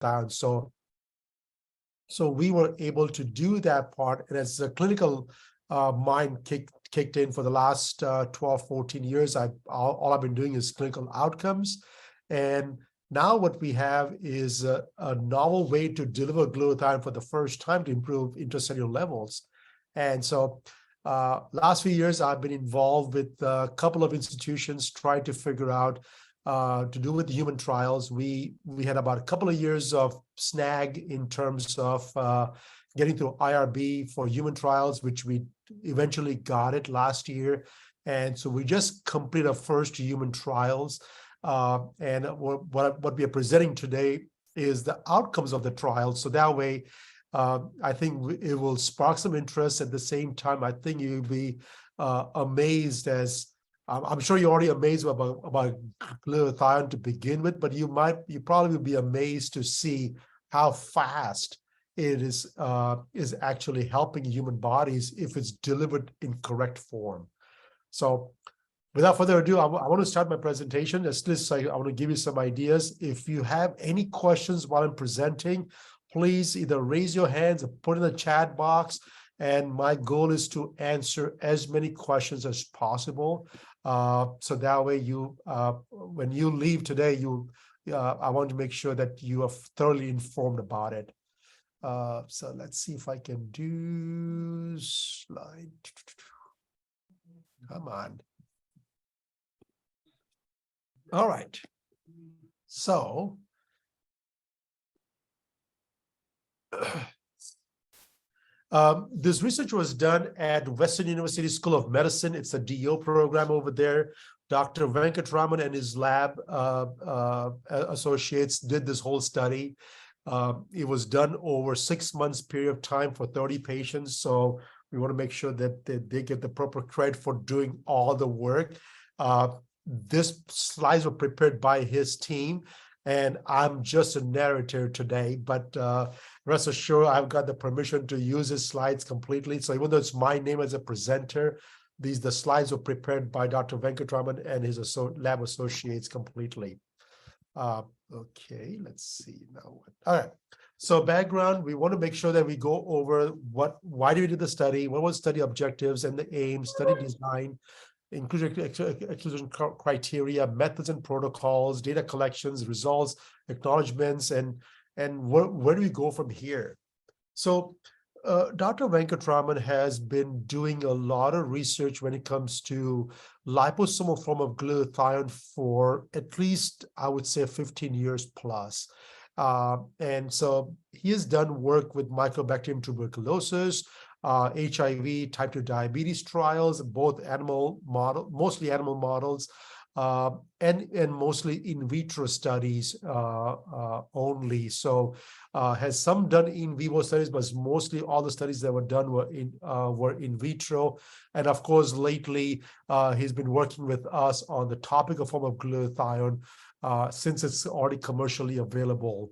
glutathione. So we were able to do that part, and as a clinical mind kicked in for the last 12, 14 years, all I've been doing is clinical outcomes. And now what we have is a novel way to deliver glutathione for the first time to improve intracellular levels. And so last few years, I've been involved with a couple of institutions trying to figure out to do with human trials. We had about a couple of years of snag in terms of getting through IRB for human trials, which we eventually got it last year. And so we just completed our first human trials. And what we are presenting today is the outcomes of the trial. So that way, I think it will spark some interest. At the same time, I think you'll be amazed as I'm sure you're already amazed about glutathione to begin with, but you probably will be amazed to see how fast it is actually helping human bodies if it's delivered in correct form. So without further ado, I want to start my presentation. As this, I want to give you some ideas. If you have any questions while I'm presenting, please either raise your hands or put in the chat box. And my goal is to answer as many questions as possible. So that way when you leave today, I want to make sure that you are thoroughly informed about it. So let's see if I can do slide. Come on. All right. So this research was done at Western University School of Medicine. It's a DO program over there. Dr. Venkatraman and his lab associates did this whole study. It was done over 6 months period of time for 30 patients. So we want to make sure that they get the proper credit for doing all the work. This slides were prepared by his team, and I'm just a narrator today, but rest assured, I've got the permission to use his slides completely. So even though it's my name as a presenter, the slides were prepared by Dr. Venkatraman and his lab associates completely. Okay, let's see now. All right. So background, we want to make sure that we go over why did we do the study, what was study objectives and the aims, study design, inclusion criteria, methods and protocols, data collections, results, acknowledgements, and where do we go from here? So Dr. Venkatraman has been doing a lot of research when it comes to liposomal form of glutathione for at least, I would say, 15 years plus. And so he has done work with Mycobacterium tuberculosis, HIV, type 2 diabetes trials, both mostly animal models, and mostly in vitro studies only. So has some done in vivo studies, but mostly all the studies that were done were in vitro. And of course, lately he's been working with us on the topical form of glutathione since it's already commercially available.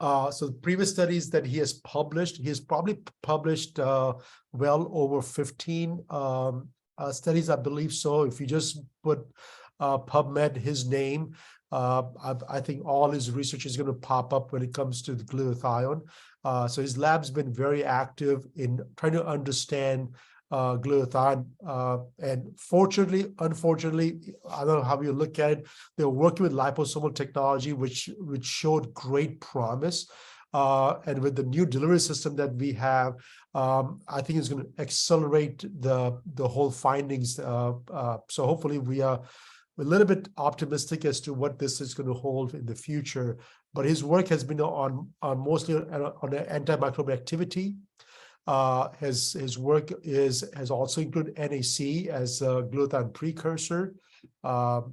So the previous studies that he has published, he has probably published well over 15 studies, I believe so. If you just put PubMed, his name, I think all his research is going to pop up when it comes to the glutathione. So his lab's been very active in trying to understand glutathione. And fortunately, unfortunately, I don't know how you look at it, they're working with liposomal technology, which showed great promise. And with the new delivery system that we have, I think it's going to accelerate the whole findings. So hopefully we are a little bit optimistic as to what this is going to hold in the future. But his work has been on mostly on the antimicrobial activity. His work has also included NAC as a glutathione precursor. Let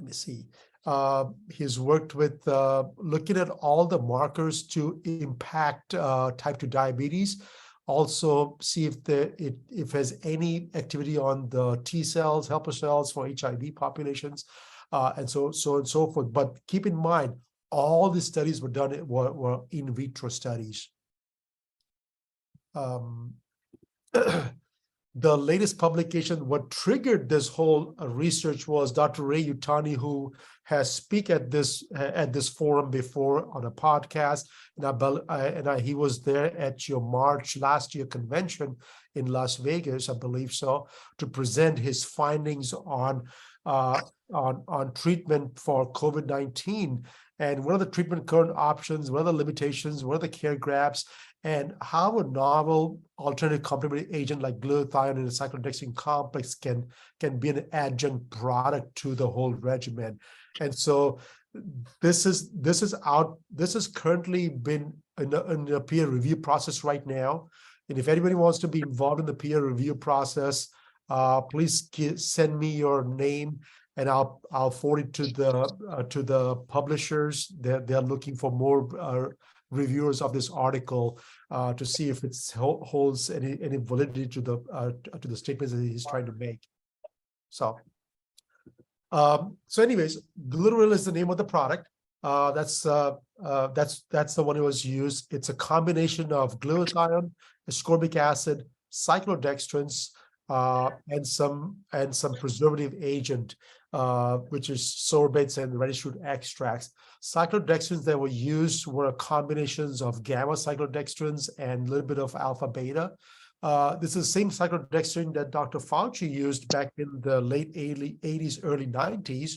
me see. He's worked with looking at all the markers to impact type 2 diabetes. Also see if it has any activity on the T cells, helper cells for HIV populations, and so on and so forth. But keep in mind, all the studies were in vitro studies. the latest publication, what triggered this whole research was Dr. Ray Utani, who has speak at this forum before on a podcast, and he was there at your March last year convention in Las Vegas, I believe so, to present his findings on treatment for COVID-19. And what are the treatment current options? What are the limitations? What are the care gaps? And how a novel alternative complementary agent like glutathione and the cyclodextrin complex can be an adjunct product to the whole regimen. And so this is currently been in a peer review process right now. And if anybody wants to be involved in the peer review process, please send me your name, and I'll forward it to the publishers. They're looking for more reviewers of this article to see if it holds any validity to the statements that he's trying to make. So anyways, Glutaril is the name of the product. That's the one that was used. It's a combination of glutathione, ascorbic acid, cyclodextrins, and some preservative agent, which is sorbates and radish root extracts. Cyclodextrins that were used were combinations of gamma cyclodextrins and a little bit of alpha beta. This is the same cyclodextrin that Dr. Fauci used back in the late 80s, early 90s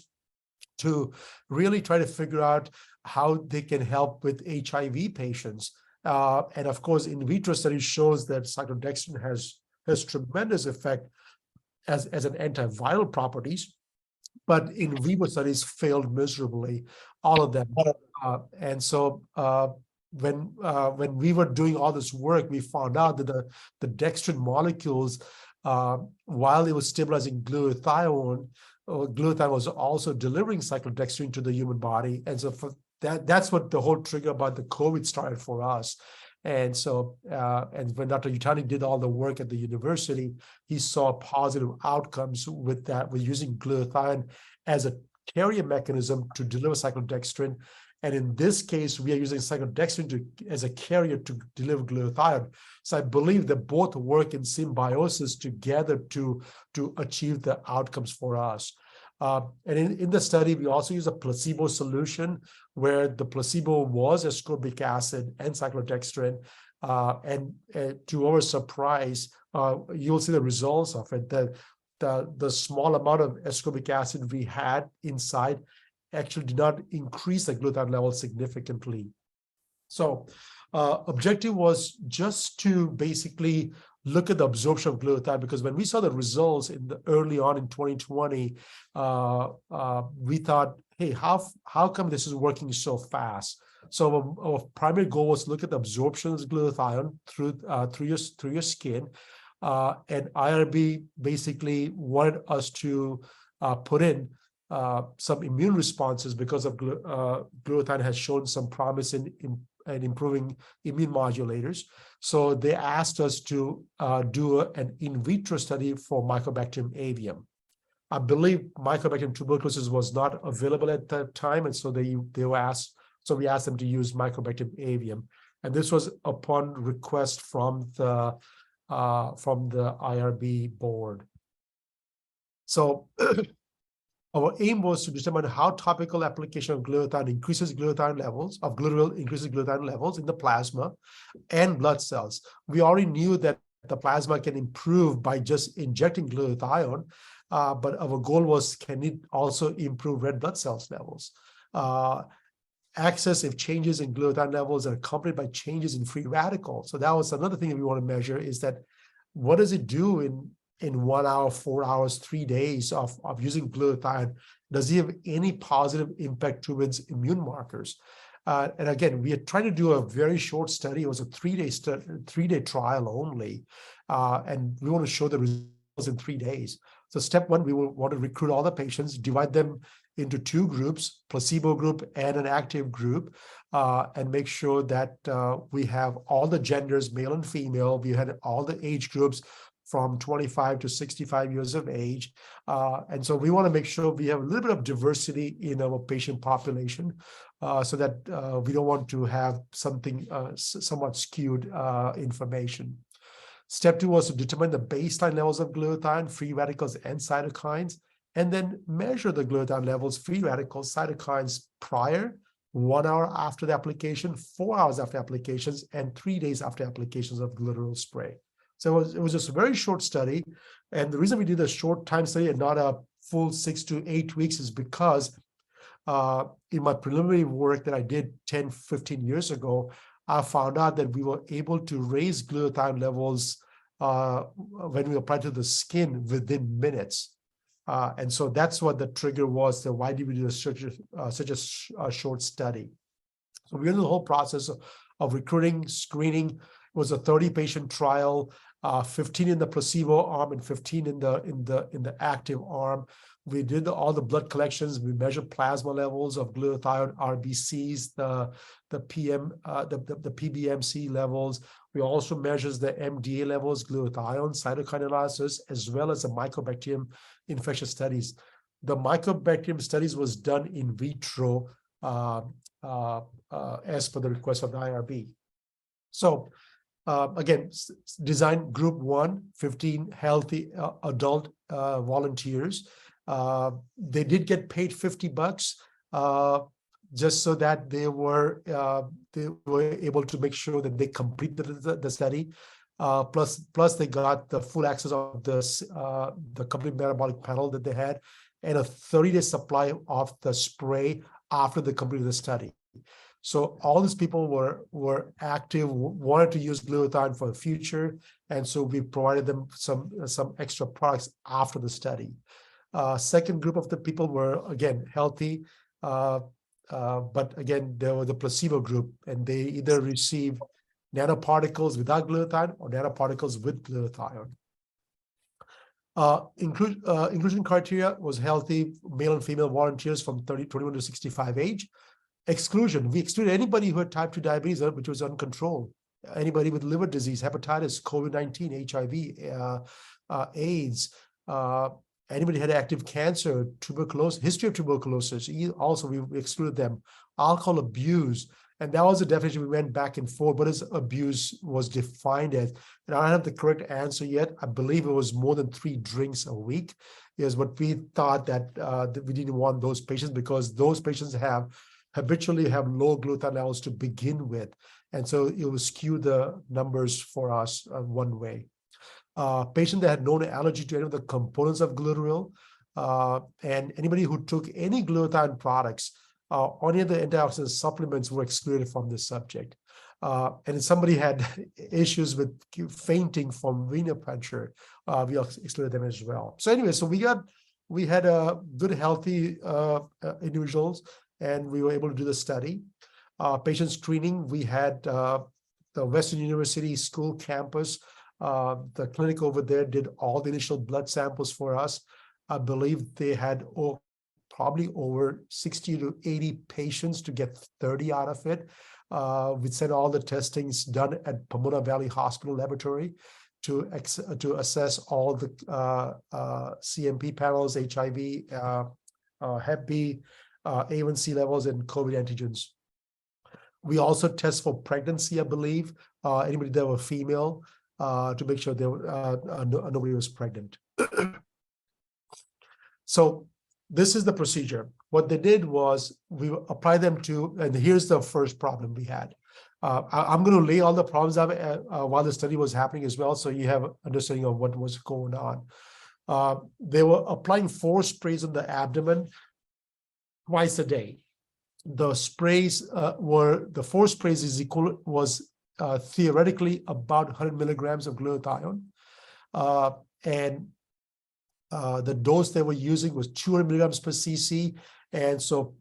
to really try to figure out how they can help with HIV patients. And of course, in vitro study shows that cyclodextrin has tremendous effect as an antiviral properties, but in vivo studies failed miserably, all of them. And so when we were doing all this work, we found out that the dextrin molecules, while it was stabilizing glutathione was also delivering cyclodextrin to the human body. And so for that's what the whole trigger about the COVID started for us. And so, and when Dr. Utani did all the work at the university, he saw positive outcomes with that, with using glutathione as a carrier mechanism to deliver cyclodextrin. And in this case, we are using cyclodextrin as a carrier to deliver glutathione. So I believe that both work in symbiosis together to achieve the outcomes for us. And in the study, we also use a placebo solution where the placebo was ascorbic acid and cyclodextrin. And to our surprise, you'll see the results of it. The small amount of ascorbic acid we had inside actually did not increase the glutathione level significantly. So objective was just to basically look at the absorption of glutathione, because when we saw the results early on in 2020, we thought, hey, how come this is working so fast? So our primary goal was to look at the absorption of glutathione through your skin, and IRB basically wanted us to put in some immune responses because of glutathione has shown some promise in improving immune modulators. So they asked us to do an in vitro study for Mycobacterium avium. I believe Mycobacterium tuberculosis was not available at that time, and so we asked them to use Mycobacterium avium, and this was upon request from the IRB board. So our aim was to determine how topical application of glutathione increases glutathione levels, of Glutaril increases glutathione levels in the plasma and blood cells. We already knew that the plasma can improve by just injecting glutathione, but our goal was, can it also improve red blood cells levels? Access if changes in glutathione levels are accompanied by changes in free radicals. So that was another thing that we want to measure, is that what does it do in 1 hour, 4 hours, 3 days of using glutathione? Does it have any positive impact towards immune markers? And again, we are trying to do a very short study. It was a 3-day trial only. And we want to show the results in 3 days. So step one, we will want to recruit all the patients, divide them into 2 groups, placebo group and an active group, and make sure that we have all the genders, male and female. We had all the age groups from 25 to 65 years of age. And so we want to make sure we have a little bit of diversity in our patient population, so that we don't want to have something somewhat skewed information. Step 2 was to determine the baseline levels of glutathione, free radicals, and cytokines, and then measure the glutathione levels, free radicals, cytokines prior, 1 hour after the application, 4 hours after applications, and 3 days after applications of glutathione spray. So it was just a very short study. And the reason we did a short time study and not a full 6 to 8 weeks is because in my preliminary work that I did 10, 15 years ago, I found out that we were able to raise glutathione levels when we applied to the skin within minutes. And so that's what the trigger was. So why did we do such a short study? So we're in the whole process of recruiting, screening. It was a 30-patient trial, 15 in the placebo arm and 15 in the active arm. We did all the blood collections. We measured plasma levels of glutathione, RBCs, the PBMC levels. We also measured the MDA levels, glutathione, cytokine analysis, as well as the mycobacterium infectious studies. The mycobacterium studies was done in vitro as per the request of the IRB. So again, design group 1, 15 healthy adult volunteers. They did get paid $50 just so that they were able to make sure that they completed the study. Plus they got the full access of the complete metabolic panel that they had, and a 30-day supply of the spray after they completed the study. So all these people were active, wanted to use glutathione for the future, and so we provided them some extra products after the study. Second group of the people were, again, healthy, but again, there was the placebo group, and they either received nanoparticles without glutathione or nanoparticles with glutathione. Inclusion criteria was healthy male and female volunteers from 21 to 65 age. Exclusion, we excluded anybody who had type 2 diabetes, which was uncontrolled. Anybody with liver disease, hepatitis, COVID-19, HIV, AIDS, anybody had active cancer, tuberculosis, history of tuberculosis, also we excluded them. Alcohol abuse, and that was a definition we went back and forth. What is abuse was defined as, and I don't have the correct answer yet. I believe it was more than 3 drinks a week, is what we thought that we didn't want those patients, because those patients habitually have low glutathione levels to begin with. And so it will skew the numbers for us one way. Patient that had known allergy to any of the components of glutathione, and anybody who took any glutathione products, any of the antioxidant supplements were excluded from this subject. And if somebody had issues with fainting from venipuncture, we excluded them as well. So anyway, so we had a good, healthy individuals, and we were able to do the study. Patient screening, we had the Western University School campus. The clinic over there did all the initial blood samples for us. I believe they had probably over 60 to 80 patients to get 30 out of it. We sent all the testings done at Pomona Valley Hospital Laboratory to assess all the CMP panels, HIV, Hep B, A1C levels, and COVID antigens. We also test for pregnancy, I believe, anybody that were female, to make sure nobody was pregnant. So this is the procedure. What they did was we applied them to, and here's the first problem we had. I'm going to lay all the problems out while the study was happening as well, so you have understanding of what was going on. They were applying 4 sprays on the abdomen twice a day. The sprays the 4 sprays was theoretically about 100 milligrams of glutathione, and the dose they were using was 200 milligrams per cc, and so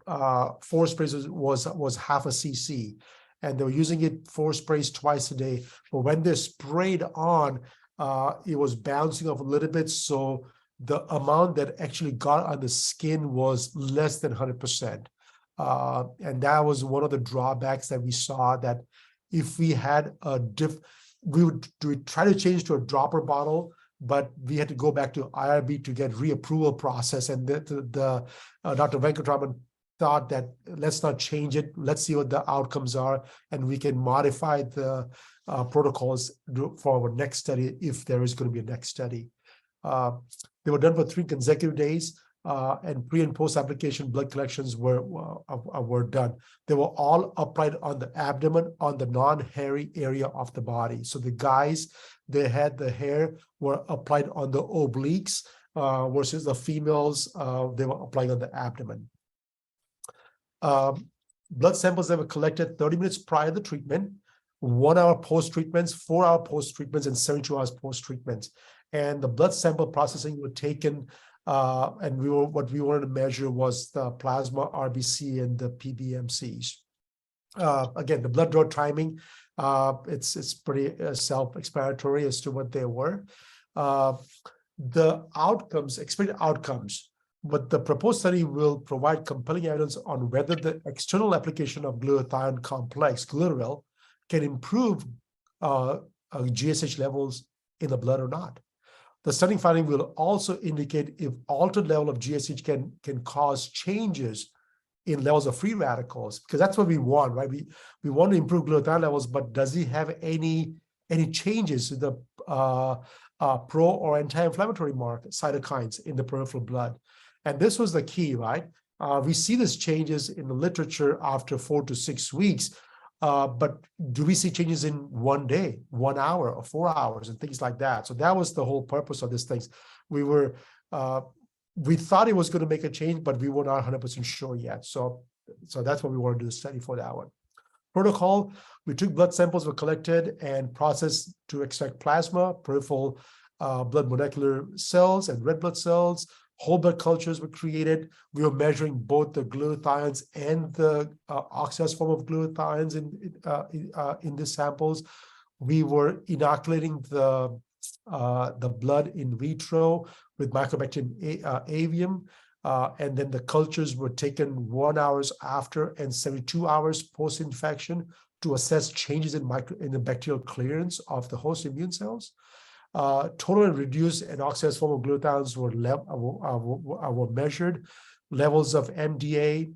4 sprays was half a cc, and they were using it 4 sprays twice a day. But when they sprayed on, it was bouncing off a little bit, so the amount that actually got on the skin was less than 100%. And that was one of the drawbacks that we saw, that if we had we would try to change to a dropper bottle, but we had to go back to IRB to get reapproval process. And Dr. Venkatraman thought that let's not change it. Let's see what the outcomes are, and we can modify the protocols for our next study, if there is going to be a next study. They were done for 3 consecutive days, and pre and post application blood collections were done. They were all applied on the abdomen, on the non-hairy area of the body. So the guys, they had the hair were applied on the obliques, versus the females, they were applying on the abdomen. Blood samples that were collected 30 minutes prior to the treatment, 1 hour post-treatments, 4 hour post-treatments, and 72 hours post-treatments. And the blood sample processing were taken, and what we wanted to measure was the plasma, RBC, and the PBMCs. Again, the blood draw timing, it's pretty self-explanatory as to what they were. The outcomes, expected outcomes, but the proposed study will provide compelling evidence on whether the external application of glutathione complex, glutaril, can improve GSH levels in the blood or not. The study finding will also indicate if altered level of GSH can cause changes in levels of free radicals, because that's what we want, right? We want to improve glutathione levels, but does he have any changes to the pro or anti-inflammatory marker cytokines in the peripheral blood? And this was the key, right? We see these changes in the literature after 4 to 6 weeks, but do we see changes in 1 day, 1 hour, or 4 hours, and things like that? So that was the whole purpose of these things. We thought it was going to make a change, but we were not 100% sure yet. So that's what we want to do the study for that one. Protocol: we took blood samples, were collected and processed to extract plasma, peripheral blood molecular cells, and red blood cells. Whole blood cultures were created. We were measuring both the glutathiones and the oxidized form of glutathiones in the samples. We were inoculating the blood in vitro with Mycobacterium avium, and then the cultures were taken 1 hour after and 72 hours post-infection to assess changes in the bacterial clearance of the host immune cells. Total and reduced and oxidized form of glutathiones were measured. Levels of MDA,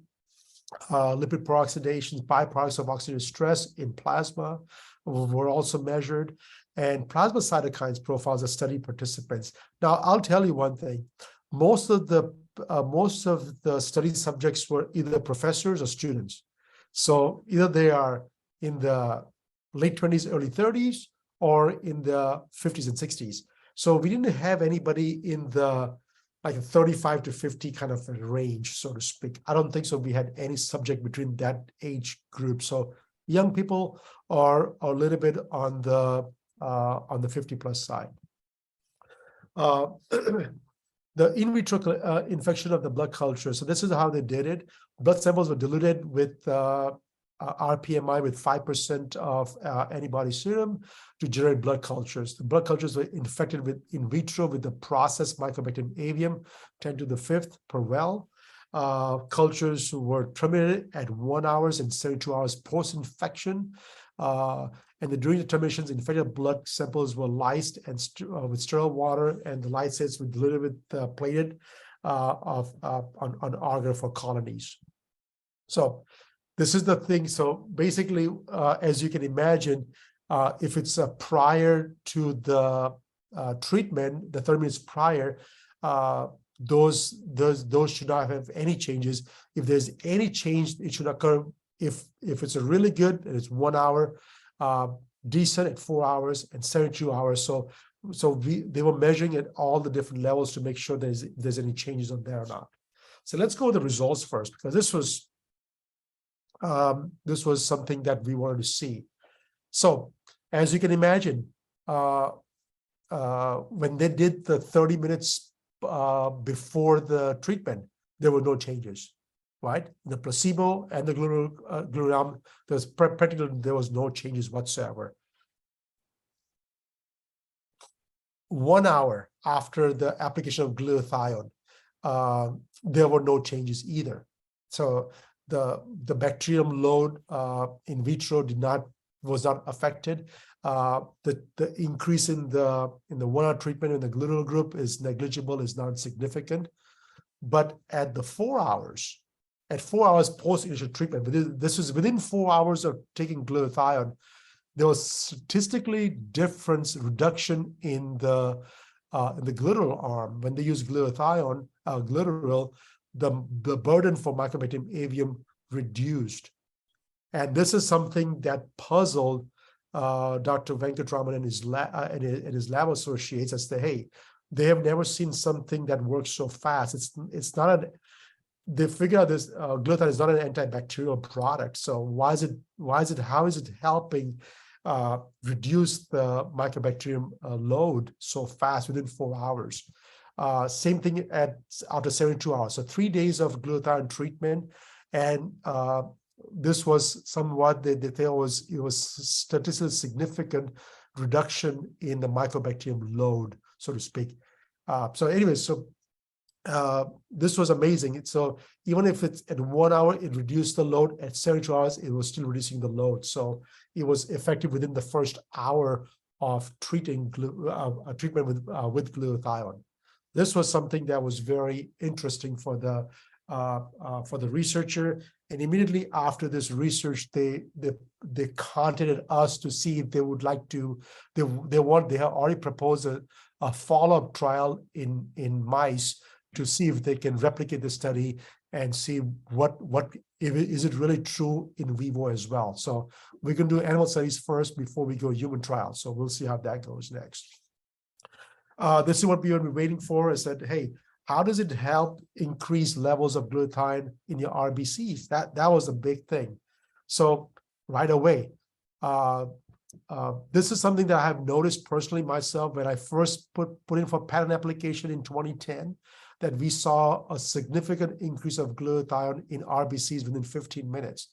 lipid peroxidations, byproducts of oxidative stress in plasma were also measured, and plasma cytokines profiles of study participants. Now, I'll tell you one thing: most of the study subjects were either professors or students. So either they are in the late 20s, early 30s, or in the 50s and 60s. So we didn't have anybody in the like a 35 to 50 kind of range, so to speak. I don't think so we had any subject between that age group. So young people are a little bit on the 50 plus side. The in vitro infection of the blood culture. So this is how they did it. Blood samples were diluted with RPMI with 5% of antibody serum to generate blood cultures. The blood cultures were infected with in vitro with the processed Mycobacterium avium, 10 to the 5th per well. Cultures were terminated at 1 hour and 72 hours post-infection. And during the terminations, infected blood samples were lysed and with sterile water, and the lysates were diluted with plated on agar for colonies. So this is the thing. So basically, as you can imagine, if it's prior to the treatment, the 30 minutes prior, those should not have any changes. If there's any change, it should occur if it's a really good, and it's 1 hour, decent at 4 hours, and 72 hours. So they were measuring at all the different levels to make sure there's any changes on there or not. So let's go with the results first, because this was something that we wanted to see. So as you can imagine, when they did the 30 minutes before the treatment, there were no changes, right? The placebo and the glutathione, there was no changes whatsoever. 1 hour after the application of glutathione, there were no changes either. So the bacterium load in vitro was not affected. The increase in the 1 hour treatment in the glutathione group is negligible, is not significant. But at 4 hours post initial treatment, this was within 4 hours of taking glutathione, there was statistically different reduction in the gluteal arm. When they use glutathione, gluteal, the burden for Mycobacterium avium reduced. And this is something that puzzled Dr. Venkatraman and his lab associates as to, hey, they have never seen something that works so fast. It's not they figure out this glutathione is not an antibacterial product. So how is it helping reduce the Mycobacterium load so fast within 4 hours? Same thing after 72 hours. So 3 days of glutathione treatment, and this was somewhat they thought it was statistically significant reduction in the Mycobacterium load, so to speak. So anyway, this was amazing. So even if it's at 1 hour, it reduced the load. At 72 hours, it was still reducing the load. So it was effective within the first hour of treatment with glutathione. This was something that was very interesting for the researcher. And immediately after this research, they contacted us to see if they would like to. They have already proposed a follow-up trial in mice to see if they can replicate the study and see is it really true in vivo as well. So we can do animal studies first before we go human trials. So we'll see how that goes next. This is what we have been waiting for, is that, hey, how does it help increase levels of glutathione in your RBCs? That was a big thing. So right away, this is something that I have noticed personally myself when I first put in for patent application in 2010, that we saw a significant increase of glutathione in RBCs within 15 minutes.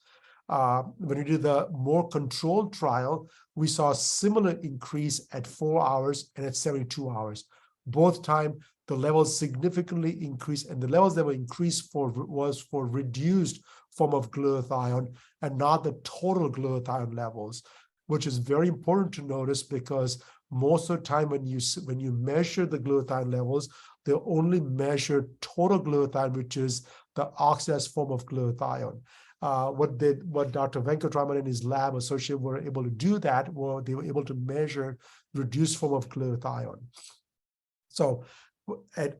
When we did the more controlled trial, we saw a similar increase at 4 hours and at 72 hours. Both time, the levels significantly increased, and the levels that were increased was for reduced form of glutathione and not the total glutathione levels, which is very important to notice, because most of the time when you measure the glutathione levels, they only measure total glutathione, which is the oxidized form of glutathione. What Dr. Venkatraman and his lab associate were able to do they were able to measure reduced form of glutathione. So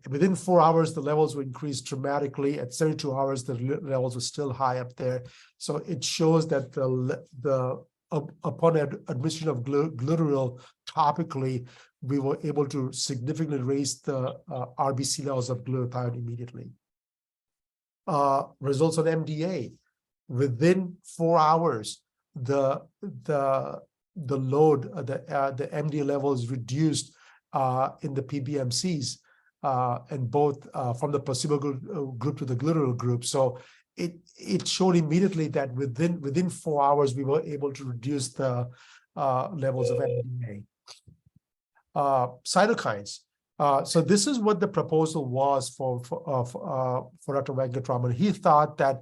within 4 hours, the levels were increased dramatically. At 72 hours, the levels were still high up there. So it shows that upon administration of glutathione topically, we were able to significantly raise the RBC levels of glutathione immediately. Results on MDA. Within 4 hours, the load, the MDA levels reduced in the PBMCs, and both from the placebo group to the glutathione group. So it showed immediately that within 4 hours, we were able to reduce the levels of MDA. Cytokines. So this is what the proposal was for Dr. Venkatraman. He thought that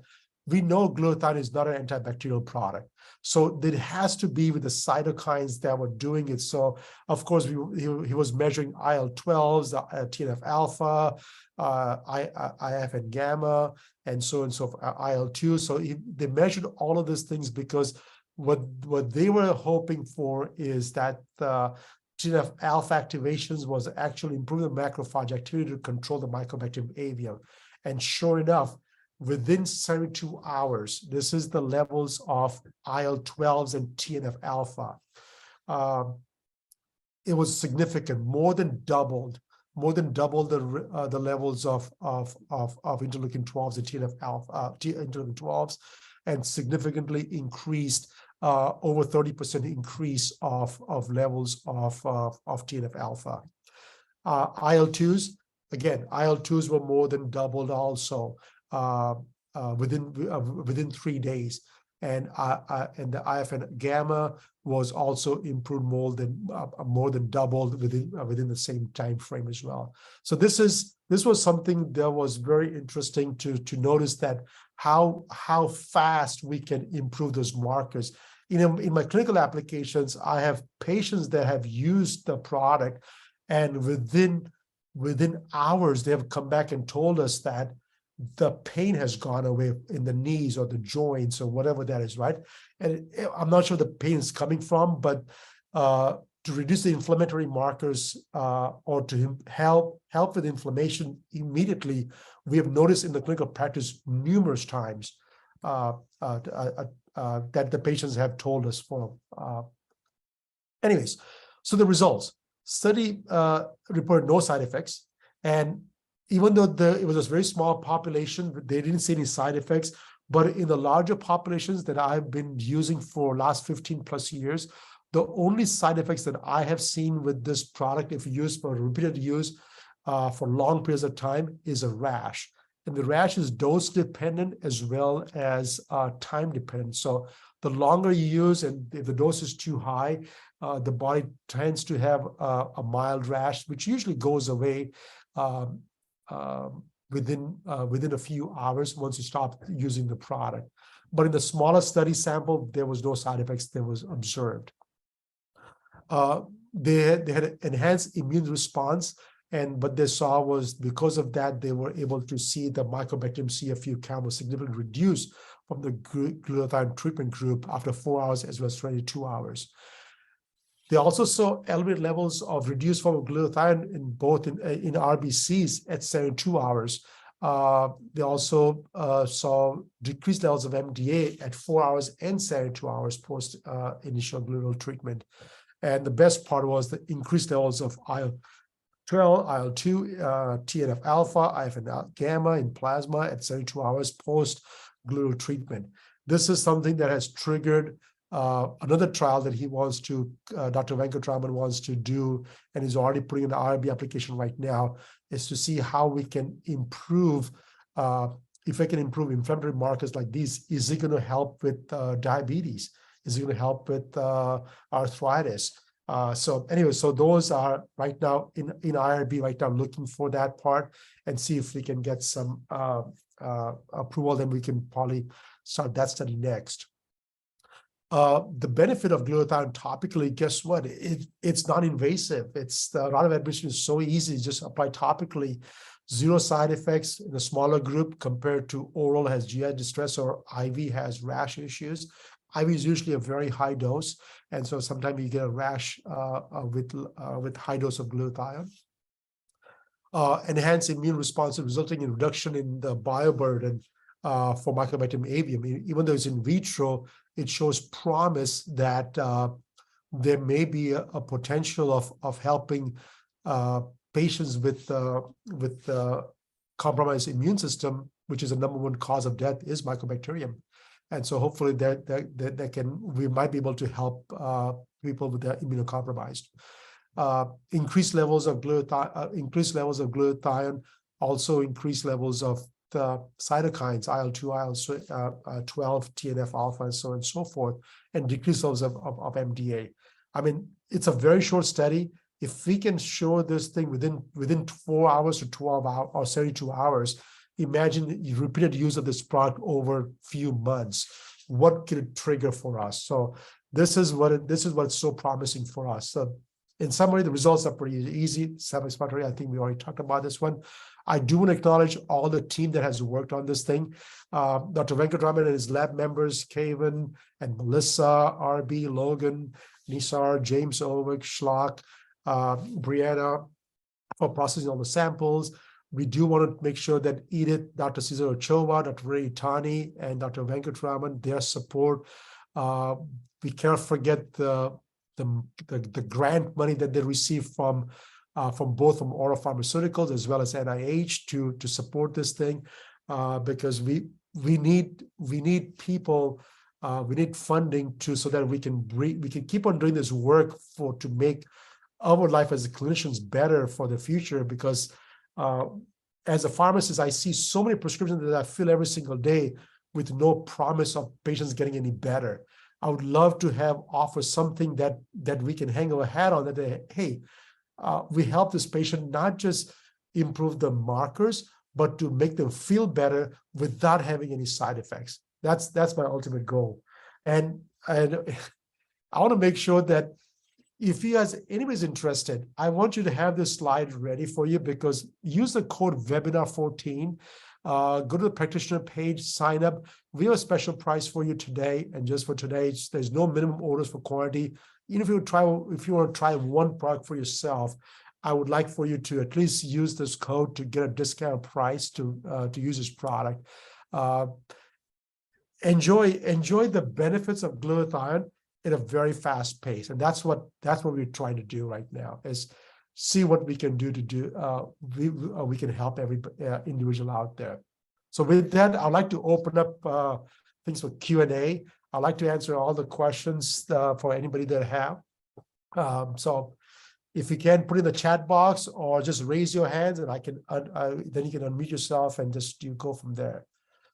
we know glutathione is not an antibacterial product, so it has to be with the cytokines that were doing it. So of course he was measuring IL-12s, TNF alpha, IF and gamma, and so on, so IL-2. So they measured all of these things because what they were hoping for is that TNF alpha activations was actually improving the macrophage activity to control the Mycobacterium avium. And sure enough, within 72 hours, this is the levels of IL-12s and TNF alpha. It was significant, more than doubled the levels of interleukin 12s and TNF alpha, interleukin 12s, and significantly increased over 30% increase of levels of TNF alpha. IL-2s, again, IL-2s were more than doubled also within 3 days, and the IF and gamma was also improved more than doubled within the same time frame as well. So this was something that was very interesting to notice, that how fast we can improve those markers. In my clinical applications, I have patients that have used the product, and within hours they have come back and told us that the pain has gone away in the knees or the joints or whatever that is, right? And I'm not sure the pain is coming from, but to reduce the inflammatory markers or to help with inflammation immediately, we have noticed in the clinical practice numerous times that the patients have told us for. Anyways, so the results. Study reported no side effects, and even though it was a very small population, they didn't see any side effects. But in the larger populations that I've been using for last 15 plus years, the only side effects that I have seen with this product, if used for repeated use for long periods of time, is a rash. And the rash is dose dependent as well as time dependent. So the longer you use, and if the dose is too high, the body tends to have a mild rash, which usually goes away within a few hours once you stop using the product. But in the smaller study sample, there was no side effects that was observed. They had enhanced immune response, and what they saw was because of that, they were able to see the Mycobacterium CFU count was significantly reduced from the glutathione treatment group after 4 hours as well as 22 hours. They also saw elevated levels of reduced form of glutathione in both in RBCs at 72 hours. They also saw decreased levels of MDA at 4 hours and 72 hours post initial glutathione treatment. And the best part was the increased levels of IL-12, IL-2, TNF alpha, IFN gamma in plasma at 72 hours post glutathione treatment. This is something that has triggered another trial that he wants to, Dr. Venkatraman wants to do, and he's already putting in the IRB application right now, is to see how we can improve, if we can improve inflammatory markers like these. Is it going to help with diabetes? Is it going to help with arthritis? So anyway, so those are right now in IRB right now, looking for that part and see if we can get some approval, then we can probably start that study next. The benefit of glutathione topically, guess what? It's non-invasive. It's the route of administration is so easy. Just apply topically, zero side effects in a smaller group compared to oral has GI distress or IV has rash issues. IV is usually a very high dose, and so sometimes you get a rash with high dose of glutathione. Enhanced immune response resulting in reduction in the bioburden for Mycobacterium avium. Even though it's in vitro, it shows promise that there may be a potential of helping patients with compromised immune system, which is the #1 cause of death, is Mycobacterium. And so hopefully we might be able to help people with that immunocompromised. Increased levels of glutathione, also increased levels of the cytokines, IL-2, IL-12, TNF alpha, and so on and so forth, and decreased levels of MDA. I mean, it's a very short study. If we can show this thing within 4 hours or 12 hours or 72 hours, imagine the repeated use of this product over a few months. What could it trigger for us? So this is what's so promising for us. So in summary, the results are pretty easy, self-explanatory. I think we already talked about this one. I do want to acknowledge all the team that has worked on this thing. Dr. Venkatraman and his lab members, Kevin and Melissa, RB, Logan, Nisar, James Owick, Schlock, Brianna, for processing all the samples. We do want to make sure that Edith, Dr. Cesar Ochoa, Dr. Ray Tani, and Dr. Venkatraman, their support. We cannot forget the grant money that they receive from both from Aura Pharmaceuticals as well as NIH to support this thing, because we need people, we need funding so that we can keep on doing this work to make our life as clinicians better for the future. Because as a pharmacist, I see so many prescriptions that I fill every single day with no promise of patients getting any better. I would love to offer something that we can hang our hat on, that hey, we help this patient not just improve the markers, but to make them feel better without having any side effects. That's my ultimate goal. And I want to make sure that if you guys, anybody's interested, I want you to have this slide ready for you, because use the code webinar14 go to the practitioner page, sign up. We have a special price for you today, and just for today, there's no minimum orders for quantity. Even if you want to try one product for yourself, I would like for you to at least use this code to get a discount price to use this product. Enjoy the benefits of glutathione at a very fast pace, and that's what we're trying to do right now, is see what we can do we can help every individual out there. So with that, I'd like to open up things for Q&A. I'd like to answer all the questions for anybody that have. So if you can, put in the chat box or just raise your hands, and I can then you can unmute yourself and just go from there.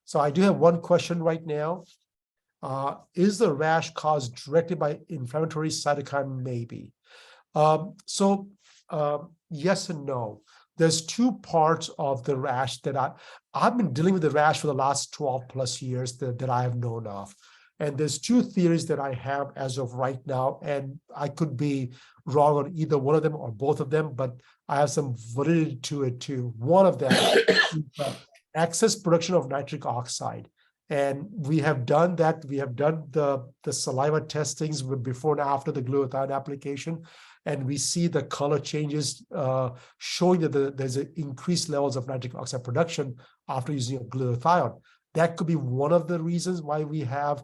So I do have one question right now. Is the rash caused directly by inflammatory cytokine? Maybe. Yes and no. There's two parts of the rash that I've been dealing with the rash for the last 12 plus years that I have known of. And there's two theories that I have as of right now, and I could be wrong on either one of them or both of them, but I have some validity to it too. One of them is excess production of nitric oxide. And we have done that. We have done the saliva testings with before and after the glutathione application, and we see the color changes showing that there's increased levels of nitric oxide production after using a glutathione. That could be one of the reasons why we have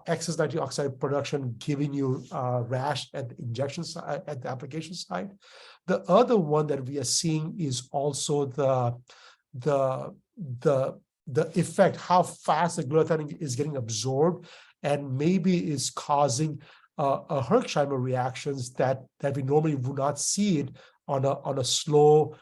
excess nitric oxide production giving you rash at the injection side, at the application site. The other one that we are seeing is also the effect, how fast the glutathione is getting absorbed, and maybe is causing a Herxheimer reactions that we normally would not see it on a slow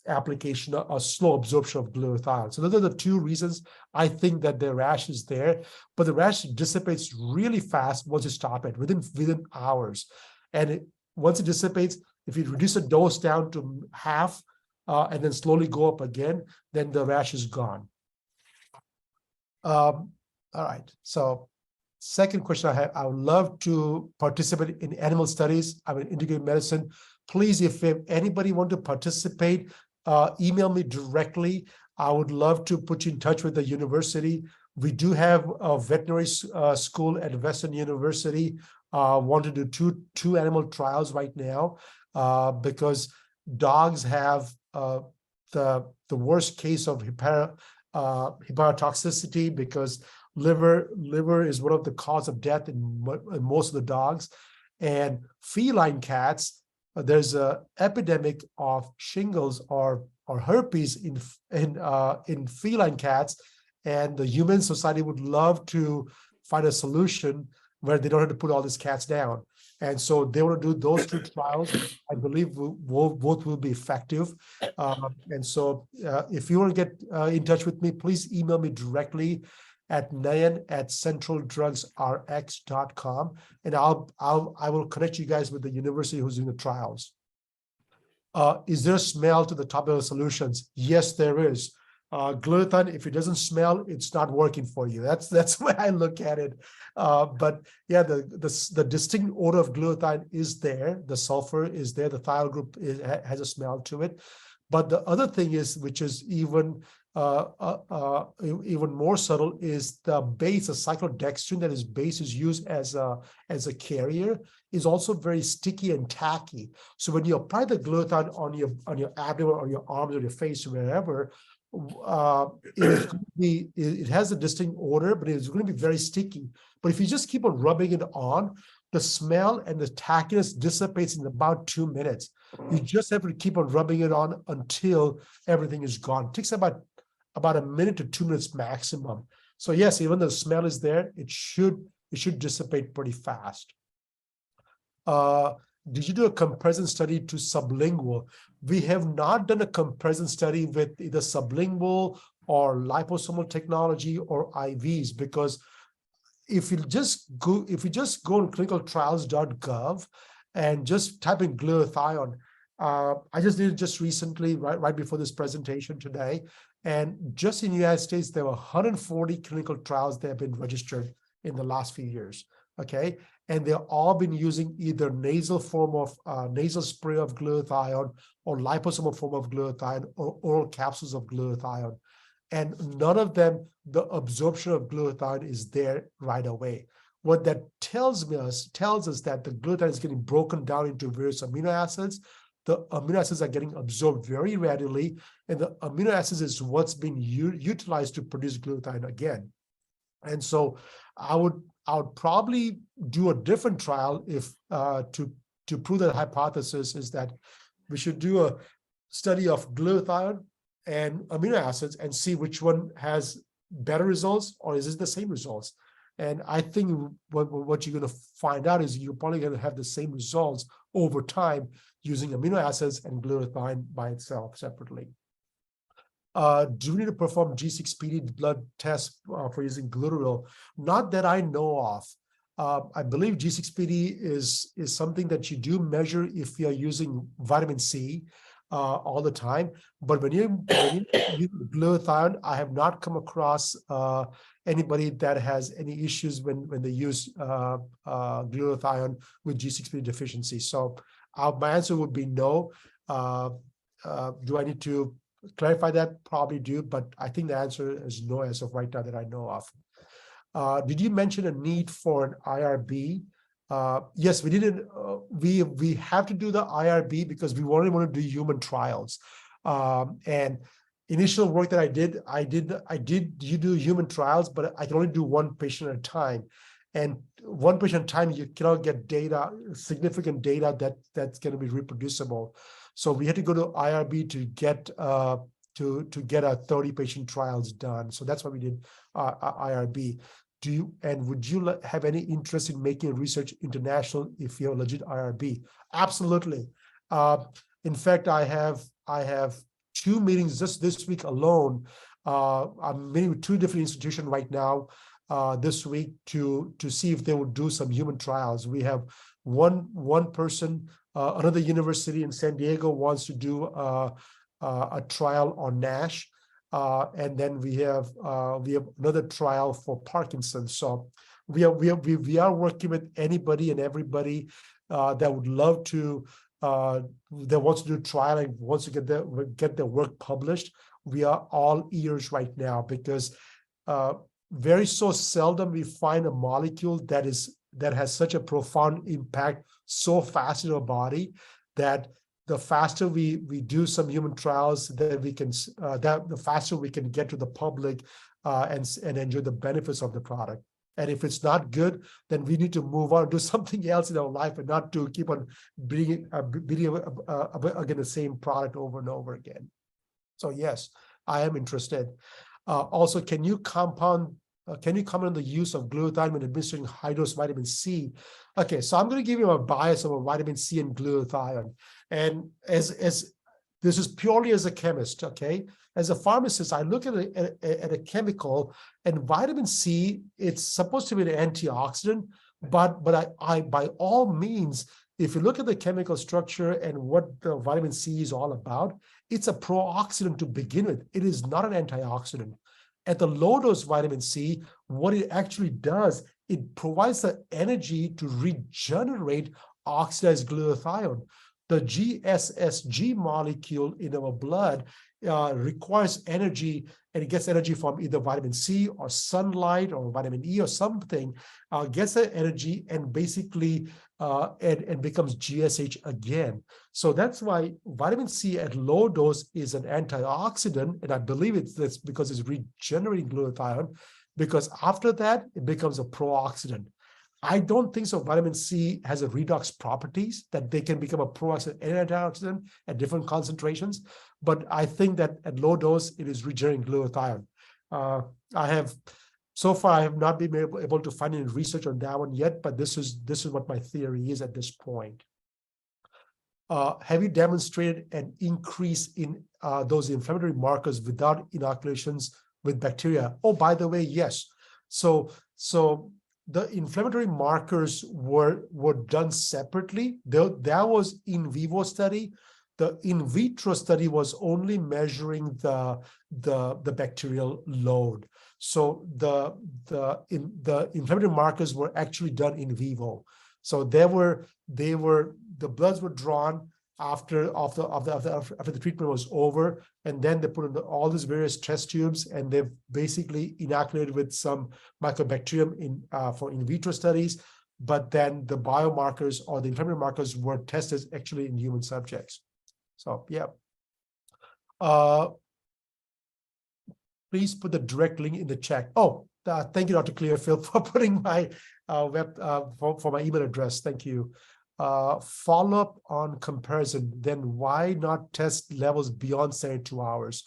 application, a slow absorption of glutathione. So those are the two reasons I think that the rash is there, but the rash dissipates really fast once you stop it, within hours. And once it dissipates, if you reduce the dose down to half and then slowly go up again, then the rash is gone. All right, so second question I have, I would love to participate in animal studies. I'm in integrative medicine. Please, if anybody want to participate, email me directly. I would love to put you in touch with the university. We do have a veterinary school at Western University. Want to do two animal trials right now because dogs have the worst case of hepatotoxicity, because liver is one of the cause of death in most of the dogs. And feline cats, there's a epidemic of shingles or herpes in feline cats, and the Human Society would love to find a solution where they don't have to put all these cats down. And so they want to do those two trials. I believe both will be effective. And so if you want to get in touch with me, please email me directly at nayan@centraldrugsrx.com, and I will connect you guys with the university who's doing the trials. Is there a smell to the topical solutions? Yes, there is. Glutathione, if it doesn't smell, it's not working for you. That's the way I look at it. But yeah, the distinct odor of glutathione is there. The sulfur is there. The thiol group has a smell to it. But the other thing is, which is even more subtle, is the base, the cyclodextrin that is base is used as a carrier, is also very sticky and tacky. So when you apply the glutathione on your abdomen or your arms or your face or wherever, it has a distinct odor, but it's going to be very sticky. But if you just keep on rubbing it on, the smell and the tackiness dissipates in about 2 minutes. You just have to keep on rubbing it on until everything is gone. It takes about a minute to 2 minutes maximum. So yes, even though the smell is there, it should dissipate pretty fast. Did you do a comparison study to sublingual? We have not done a comparison study with either sublingual or liposomal technology or IVs, because if you just go on clinicaltrials.gov and just type in glutathione, I just did it just recently, right before this presentation today, and just in the United States, there were 140 clinical trials that have been registered in the last few years. Okay, and they've all been using either nasal form of nasal spray of glutathione, or liposomal form of glutathione, or oral capsules of glutathione. and none of them, the absorption of glutathione is there right away. What that tells us that the glutathione is getting broken down into various amino acids. The amino acids are getting absorbed very readily, and the amino acids is what's being utilized to produce glutathione again. And so I would probably do a different trial if to prove that hypothesis is that we should do a study of glutathione and amino acids and see which one has better results, or is it the same results? And I think what you're going to find out is you're probably going to have the same results over time using amino acids and glutathione by itself separately. Do we need to perform G6PD blood test for using glutathione? Not that I know of. I believe G6PD is something that you do measure if you're using vitamin C all the time. But when you use glutathione, I have not come across anybody that has any issues when they use glutathione with G6PD deficiency. So my answer would be no. Do I need to clarify that? Probably do, but I think the answer is no as of right now that I know of. Did you mention a need for an IRB? Yes, we didn't. We have to do the IRB because we only want to do human trials. And initial work that I did you do human trials, but I can only do one patient at a time. And one patient at a time, you cannot get data, significant data that's going to be reproducible. So we had to go to IRB to get our 30 patient trials done. So that's why we did IRB. Would you have any interest in making research international if you have a legit IRB? Absolutely. In fact, I have 2 meetings just this week alone. I'm meeting with 2 different institutions right now this week to see if they will do some human trials. We have one person, another university in San Diego wants to do a trial on NASH. And then we have another trial for Parkinson's. So we are working with anybody and everybody that would love to that wants to do a trial and wants to get their work published. We are all ears right now because very so seldom we find a molecule that has such a profound impact so fast in our body that the faster we do some human trials, that we can the faster we can get to the public and enjoy the benefits of the product. And if it's not good, then we need to move on and do something else in our life, and not to keep on beating again the same product over and over again. So yes, I am interested. Also, can you comment on the use of glutathione when administering high-dose vitamin C? Okay, so I'm going to give you a bias of vitamin C and glutathione. And as this is purely as a chemist, okay? As a pharmacist, I look at a chemical, and vitamin C, it's supposed to be an antioxidant, but I by all means, if you look at the chemical structure and what the vitamin C is all about, it's a pro-oxidant to begin with. It is not an antioxidant. At the low dose vitamin C, what it actually does, it provides the energy to regenerate oxidized glutathione. The GSSG molecule in our blood requires energy, and it gets energy from either vitamin C or sunlight or vitamin E or something, gets that energy and basically and becomes GSH again. So that's why vitamin C at low dose is an antioxidant, and I believe that's because it's regenerating glutathione, because after that, it becomes a pro-oxidant. I don't think so. Vitamin C has a redox properties that they can become a pro-oxidant and antioxidant at different concentrations. But I think that at low dose, it is regenerating glutathione. So far, I have not been able to find any research on that one yet, but this is what my theory is at this point. Have you demonstrated an increase in those inflammatory markers without inoculations with bacteria? Oh, by the way, yes. So the inflammatory markers were done separately. That was in vivo study. The in vitro study was only measuring the bacterial load. So the inflammatory markers were actually done in vivo. So the bloods were drawn after the treatment was over, and then they put in all these various test tubes, and they've basically inoculated with some mycobacterium for in vitro studies. But then the biomarkers or the inflammatory markers were tested actually in human subjects. So yeah. Please put the direct link in the chat. Oh, thank you, Dr. Clearfield, for putting my for my email address. Thank you. Follow-up on comparison, then why not test levels beyond 72 hours?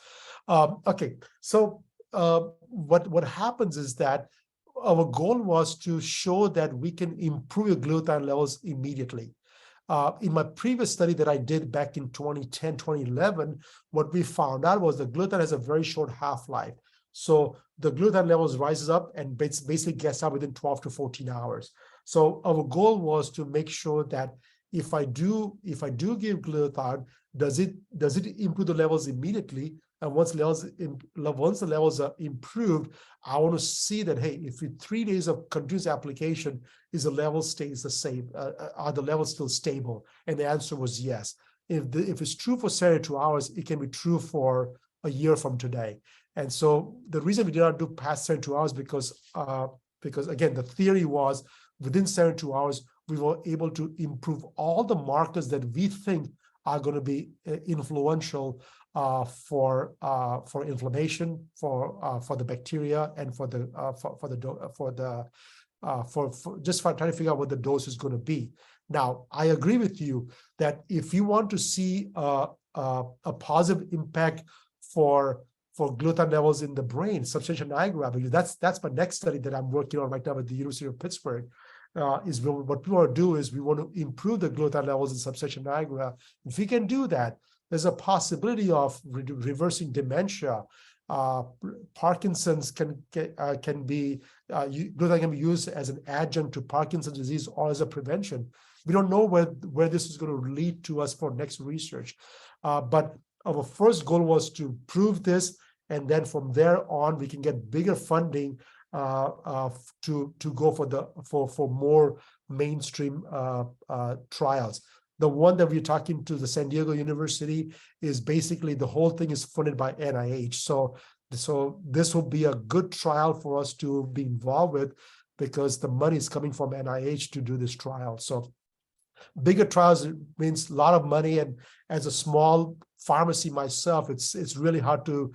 Okay, so what happens is that our goal was to show that we can improve your glutathione levels immediately. In my previous study that I did back in 2010, 2011, what we found out was that glutathione has a very short half-life. So the glutathione levels rises up and basically gets out within 12 to 14 hours. So our goal was to make sure that if I do give glutathione, does it improve the levels immediately? And once the levels are improved, I want to see that, hey, if with 3 days of continuous application, is the level stays the same? Are the levels still stable? And the answer was yes. If it's true for 72 hours, it can be true for a year from today. And so the reason we did not do past 72 hours because again, the theory was within 72 hours, we were able to improve all the markers that we think are going to be influential for inflammation, for the bacteria, and for just trying to figure out what the dose is going to be. Now, I agree with you that if you want to see a positive impact for glutathione levels in the brain, substantia nigra, because that's my next study that I'm working on right now at the University of Pittsburgh. What we want to do is we want to improve the glutathione levels in substantia nigra. If we can do that, there's a possibility of reversing dementia. Parkinson's glutathione can be used as an adjunct to Parkinson's disease or as a prevention. We don't know where this is going to lead to us for next research, but our first goal was to prove this, and then from there on we can get bigger funding to go for more mainstream trials. The one that we're talking to the San Diego University is basically the whole thing is funded by NIH. So this will be a good trial for us to be involved with because the money is coming from NIH to do this trial. So bigger trials means a lot of money, and as a small pharmacy myself, it's really hard to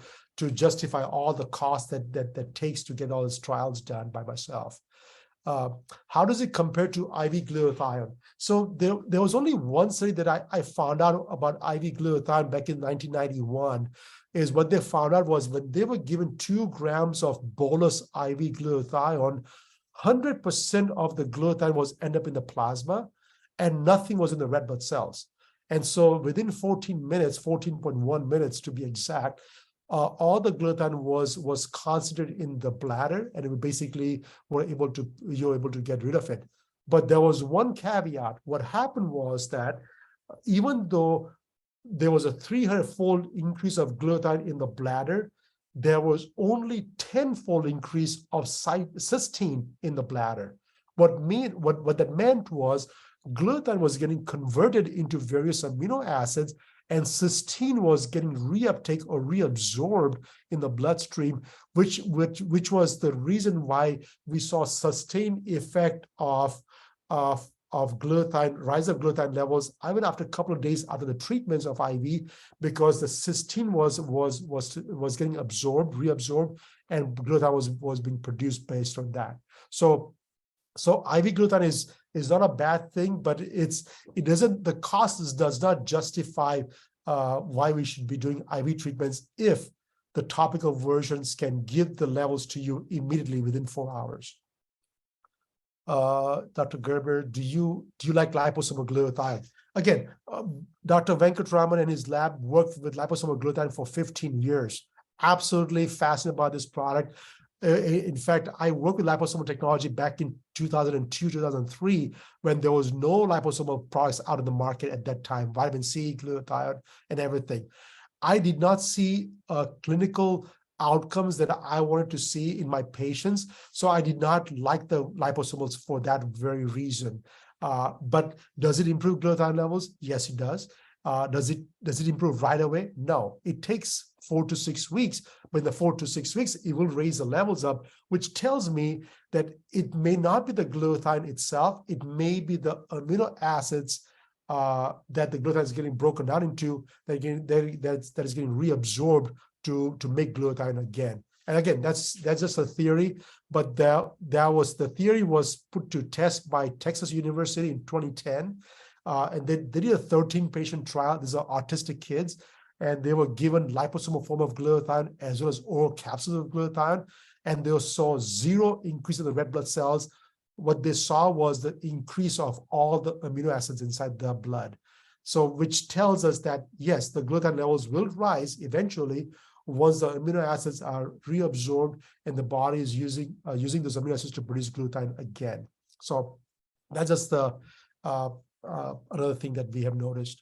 justify all the costs that takes to get all these trials done by myself. How does it compare to IV glutathione? So there was only one study that I found out about IV glutathione back in 1991, is what they found out was when they were given 2 grams of bolus IV glutathione, 100% of the glutathione was end up in the plasma and nothing was in the red blood cells. And so within 14 minutes, 14.1 minutes to be exact, all the glutathione was concentrated in the bladder, and it basically you're able to get rid of it. But there was one caveat. What happened was that even though there was a 300-fold increase of glutathione in the bladder, there was only 10-fold increase of cysteine in the bladder. What that meant was glutathione was getting converted into various amino acids, and cysteine was getting reuptake or reabsorbed in the bloodstream, which was the reason why we saw sustained effect of glutathione, rise of glutathione levels, even after a couple of days after the treatments of IV, because the cysteine was getting reabsorbed, and glutathione was being produced based on that. So IV glutathione is not a bad thing, but the cost does not justify why we should be doing IV treatments if the topical versions can give the levels to you immediately within 4 hours. Dr. Gerber, do you like liposomal glutathione? Again, Dr. Venkatraman and his lab worked with liposomal glutathione for 15 years. Absolutely fascinated by this product. In fact, I worked with liposomal technology back in 2002, 2003, when there was no liposomal products out in the market at that time, vitamin C, glutathione, and everything. I did not see clinical outcomes that I wanted to see in my patients, so I did not like the liposomals for that very reason. But does it improve glutathione levels? Yes, it does. Does it improve right away? No, it takes 4 to 6 weeks. But in the 4 to 6 weeks, it will raise the levels up, which tells me that it may not be the glutathione itself. It may be the amino acids that the glutathione is getting broken down into that is getting reabsorbed to make glutathione again. And again, that's just a theory, but the theory was put to test by Texas University in 2010. And they did a 13-patient trial. These are autistic kids, and they were given liposomal form of glutathione as well as oral capsules of glutathione, and they saw zero increase in the red blood cells. What they saw was the increase of all the amino acids inside the blood. So, which tells us that, yes, the glutathione levels will rise eventually once the amino acids are reabsorbed and the body is using those amino acids to produce glutathione again. So that's just the another thing that we have noticed.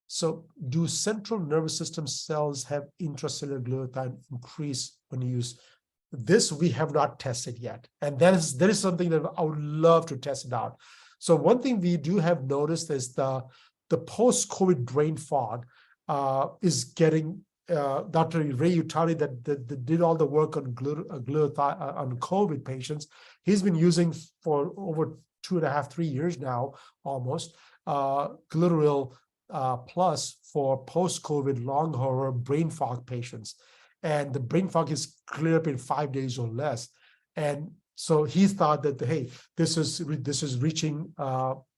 So do central nervous system cells have intracellular glutathione increase when you use this? We have not tested yet. And that is something that I would love to test it out. So one thing we do have noticed is the post-COVID brain fog is getting Dr. Ray Utani that did all the work on glutathione on COVID patients. He's been using for over 2.5, 3 years now, almost, Glutathione plus for post-COVID long hauler brain fog patients. And the brain fog is cleared up in 5 days or less. And so he thought that, hey, this is reaching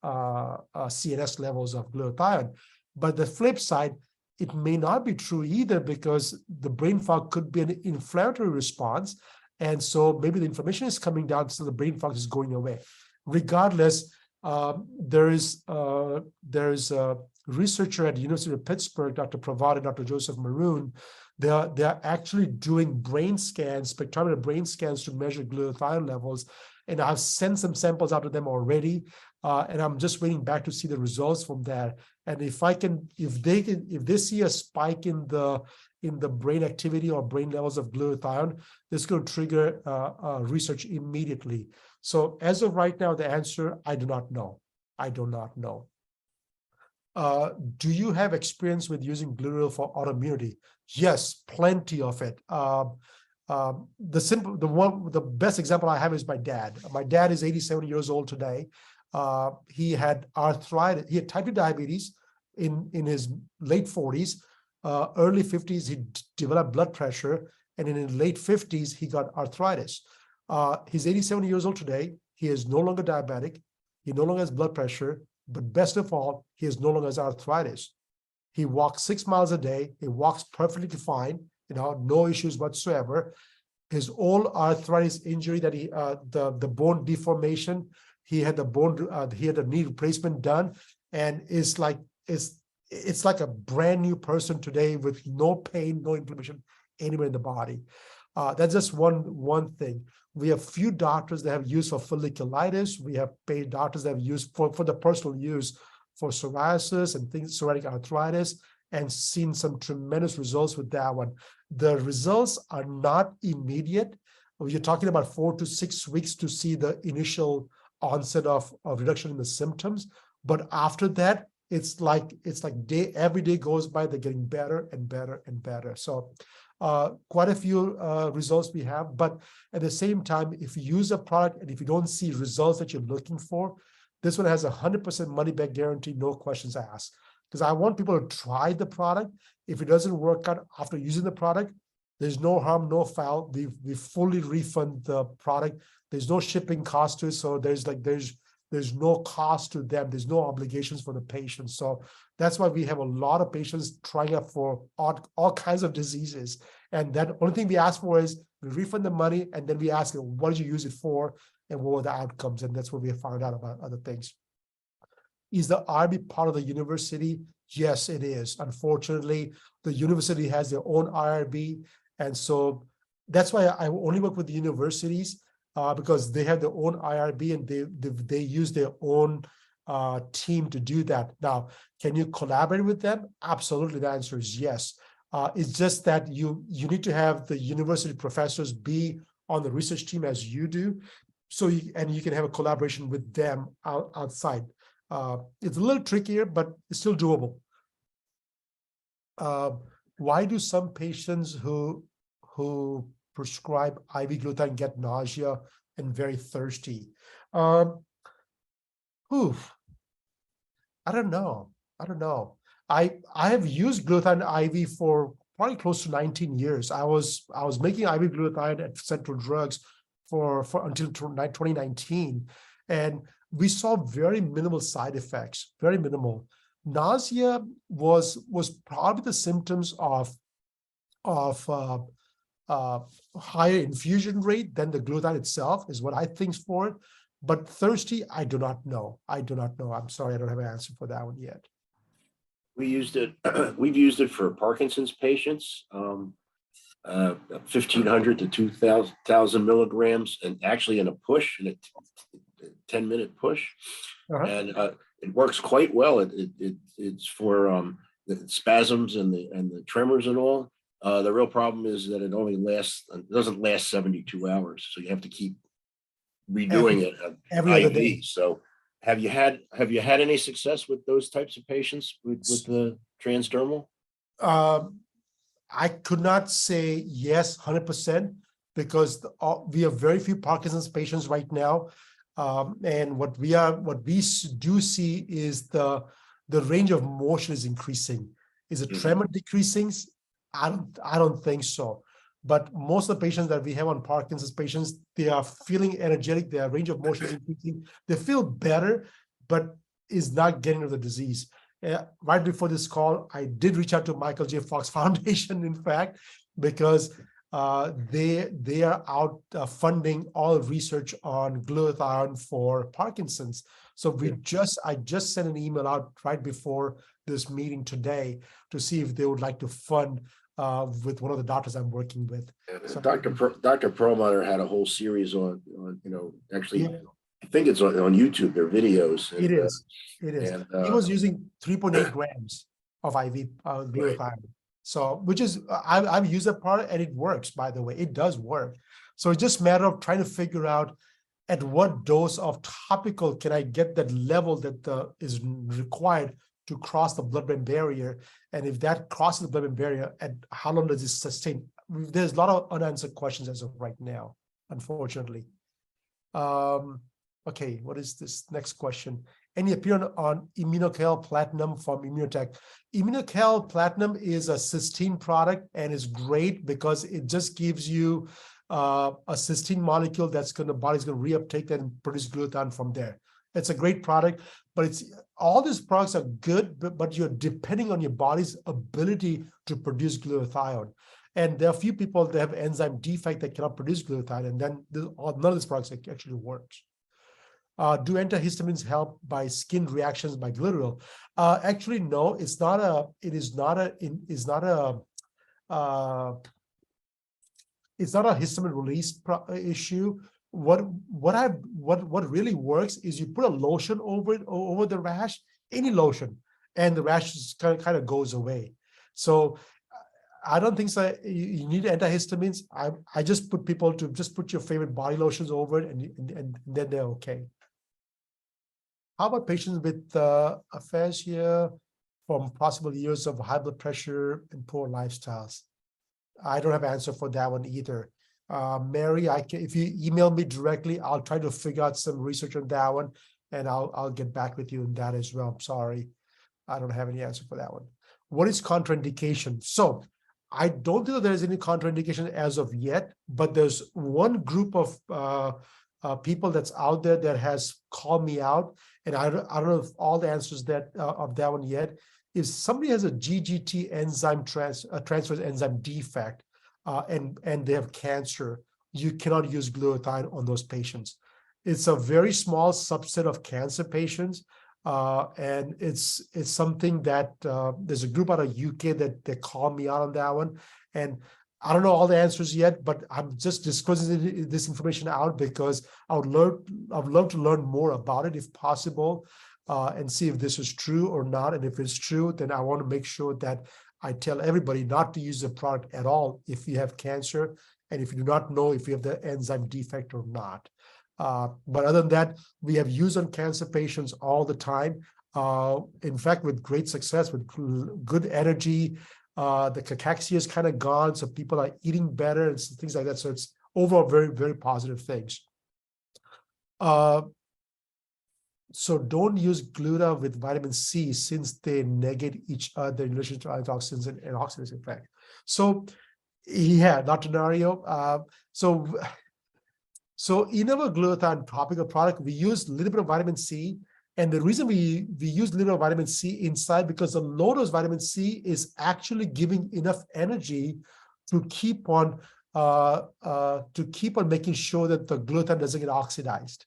CNS levels of glutathione. But the flip side, it may not be true either, because the brain fog could be an inflammatory response. And so maybe the inflammation is coming down, so the brain fog is going away. Regardless, there is a researcher at the University of Pittsburgh, Dr. Pravad and Dr. Joseph Maroon. They're actually doing brain scans, spectrometer brain scans to measure glutathione levels. And I've sent some samples out to them already. And I'm just waiting back to see the results from that. And if they see a spike in the brain activity or brain levels of glutathione, this will trigger research immediately. So as of right now, the answer, I do not know. I do not know. Do you have experience with using glutathione for autoimmunity? Yes, plenty of it. The best example I have is my dad. My dad is 87 years old today. He had arthritis. He had type 2 diabetes in his late 40s. Early 50s, he developed blood pressure. And in his late 50s, he got arthritis. He's 87 years old today. He is no longer diabetic. He no longer has blood pressure. But best of all, he is no longer has arthritis. He walks 6 miles a day. He walks perfectly fine, no issues whatsoever. His old arthritis injury that the bone deformation, he had a knee replacement done, and it's like a brand new person today with no pain, no inflammation anywhere in the body. That's just one thing. We have few doctors that have used for folliculitis. We have paid doctors that have used for the personal use for psoriasis and psoriatic arthritis, and seen some tremendous results with that one. The results are not immediate. You're talking about 4 to 6 weeks to see the initial onset of reduction in the symptoms. But after that, it's like every day goes by, they're getting better and better and better. So quite a few results we have, but at the same time, if you use a product and if you don't see results that you're looking for, this one has 100% money back guarantee, no questions asked. Because I want people to try the product. If it doesn't work out after using the product, there's no harm, no foul. We fully refund the product. There's no shipping cost to it, so there's no cost to them. There's no obligations for the patient. So that's why we have a lot of patients trying out for all kinds of diseases. And that only thing we ask for is we refund the money, and then we ask them, what did you use it for? And what were the outcomes? And that's where we found out about other things. Is the IRB part of the university? Yes, it is. Unfortunately, the university has their own IRB. And so that's why I only work with the universities, because they have their own IRB and they use their own team to do that. Now, can you collaborate with them? Absolutely, the answer is yes. It's just that you need to have the university professors be on the research team as you do, so you can have a collaboration with them outside. It's a little trickier, but it's still doable. Why do some patients who prescribe IV glutathione get nausea and very thirsty? Whew, I don't know. I don't know. I have used glutathione IV for probably close to 19 years. I was making IV glutathione at Central Drugs for until 2019, and we saw very minimal side effects, very minimal. Nausea was probably the symptoms of higher infusion rate than the glutathione itself, is what I think for it. But thirsty, I do not know. I do not know. I'm sorry, I don't have an answer for that one yet. We used it. We've used it for Parkinson's patients, 1,500 to 2,000 milligrams, and actually in a push, in a 10-minute push, and it works quite well. It's for the spasms and the tremors and all. The real problem is that it doesn't last 72 hours, so you have to keep redoing it every other day. So have you had any success with those types of patients with the transdermal? I could not say yes 100% because we have very few Parkinson's patients right now, and what we do see is the range of motion is increasing. Is it tremor decreasing? I don't think so. But most of the patients that we have on Parkinson's patients, they are feeling energetic, their range of motion is increasing, they feel better, but is not getting rid of the disease. Right before this call, I did reach out to Michael J. Fox Foundation, in fact, because they are out funding all research on glutathione for Parkinson's. So I just sent an email out right before this meeting today to see if they would like to fund with one of the doctors I'm working with. So, Dr. Perlmutter had a whole series on actually, I think it's on YouTube, their videos. And, it is. And, he was using 3.8 grams of IV glutathione. Right. So, which is, I've used that product and it works, by the way, it does work. So it's just a matter of trying to figure out at what dose of topical can I get that level that is required to cross the blood-brain barrier, and if that crosses the blood-brain barrier, and how long does it sustain? There's a lot of unanswered questions as of right now, unfortunately. Okay, what is this next question? Any opinion on Immunocal Platinum from Immunotech? Immunocal Platinum is a cysteine product and is great because it just gives you a cysteine molecule that's body's going to reuptake and produce glutathione from there. It's a great product, but all these products are good, but you're depending on your body's ability to produce glutathione. And there are a few people that have enzyme defect that cannot produce glutathione, and then none of these products actually works. Do antihistamines help by skin reactions by glutathione? Actually, no. It's not a histamine release issue. What really works is you put a lotion over the rash, any lotion, and the rash just kind of goes away. So I don't think so. You need antihistamines. I just put people to just put your favorite body lotions over it, and then they're okay. How about patients with aphasia from possible years of high blood pressure and poor lifestyles? I don't have an answer for that one either. Mary, if you email me directly, I'll try to figure out some research on that one, and I'll get back with you on that as well. I'm sorry, I don't have any answer for that one. What is contraindication? So I don't think there's any contraindication as of yet, but there's one group of people that's out there that has called me out, and I don't know if all the answers of that one yet. If somebody has a GGT enzyme transfer enzyme defect, and they have cancer, you cannot use glutathione on those patients. It's a very small subset of cancer patients, and it's something that there's a group out of UK that they call me out on that one, and I don't know all the answers yet, but I'm just disclosing this information out because I would love to learn more about it if possible, and see if this is true or not. And if it's true, then I want to make sure that I tell everybody not to use the product at all if you have cancer, and if you do not know if you have the enzyme defect or not. But other than that, we have used on cancer patients all the time. In fact, with great success, with good energy, The cachexia is kind of gone, so people are eating better and things like that. So it's overall very, very positive things. So don't use gluta with vitamin C since they negate each other in relation to antioxidants and oxidation effect. So yeah, Dr. Nario. So in our glutathione topical product, we use a little bit of vitamin C. And the reason we use a little bit of vitamin C inside, because the low dose vitamin C is actually giving enough energy to keep on making sure that the glutathione doesn't get oxidized.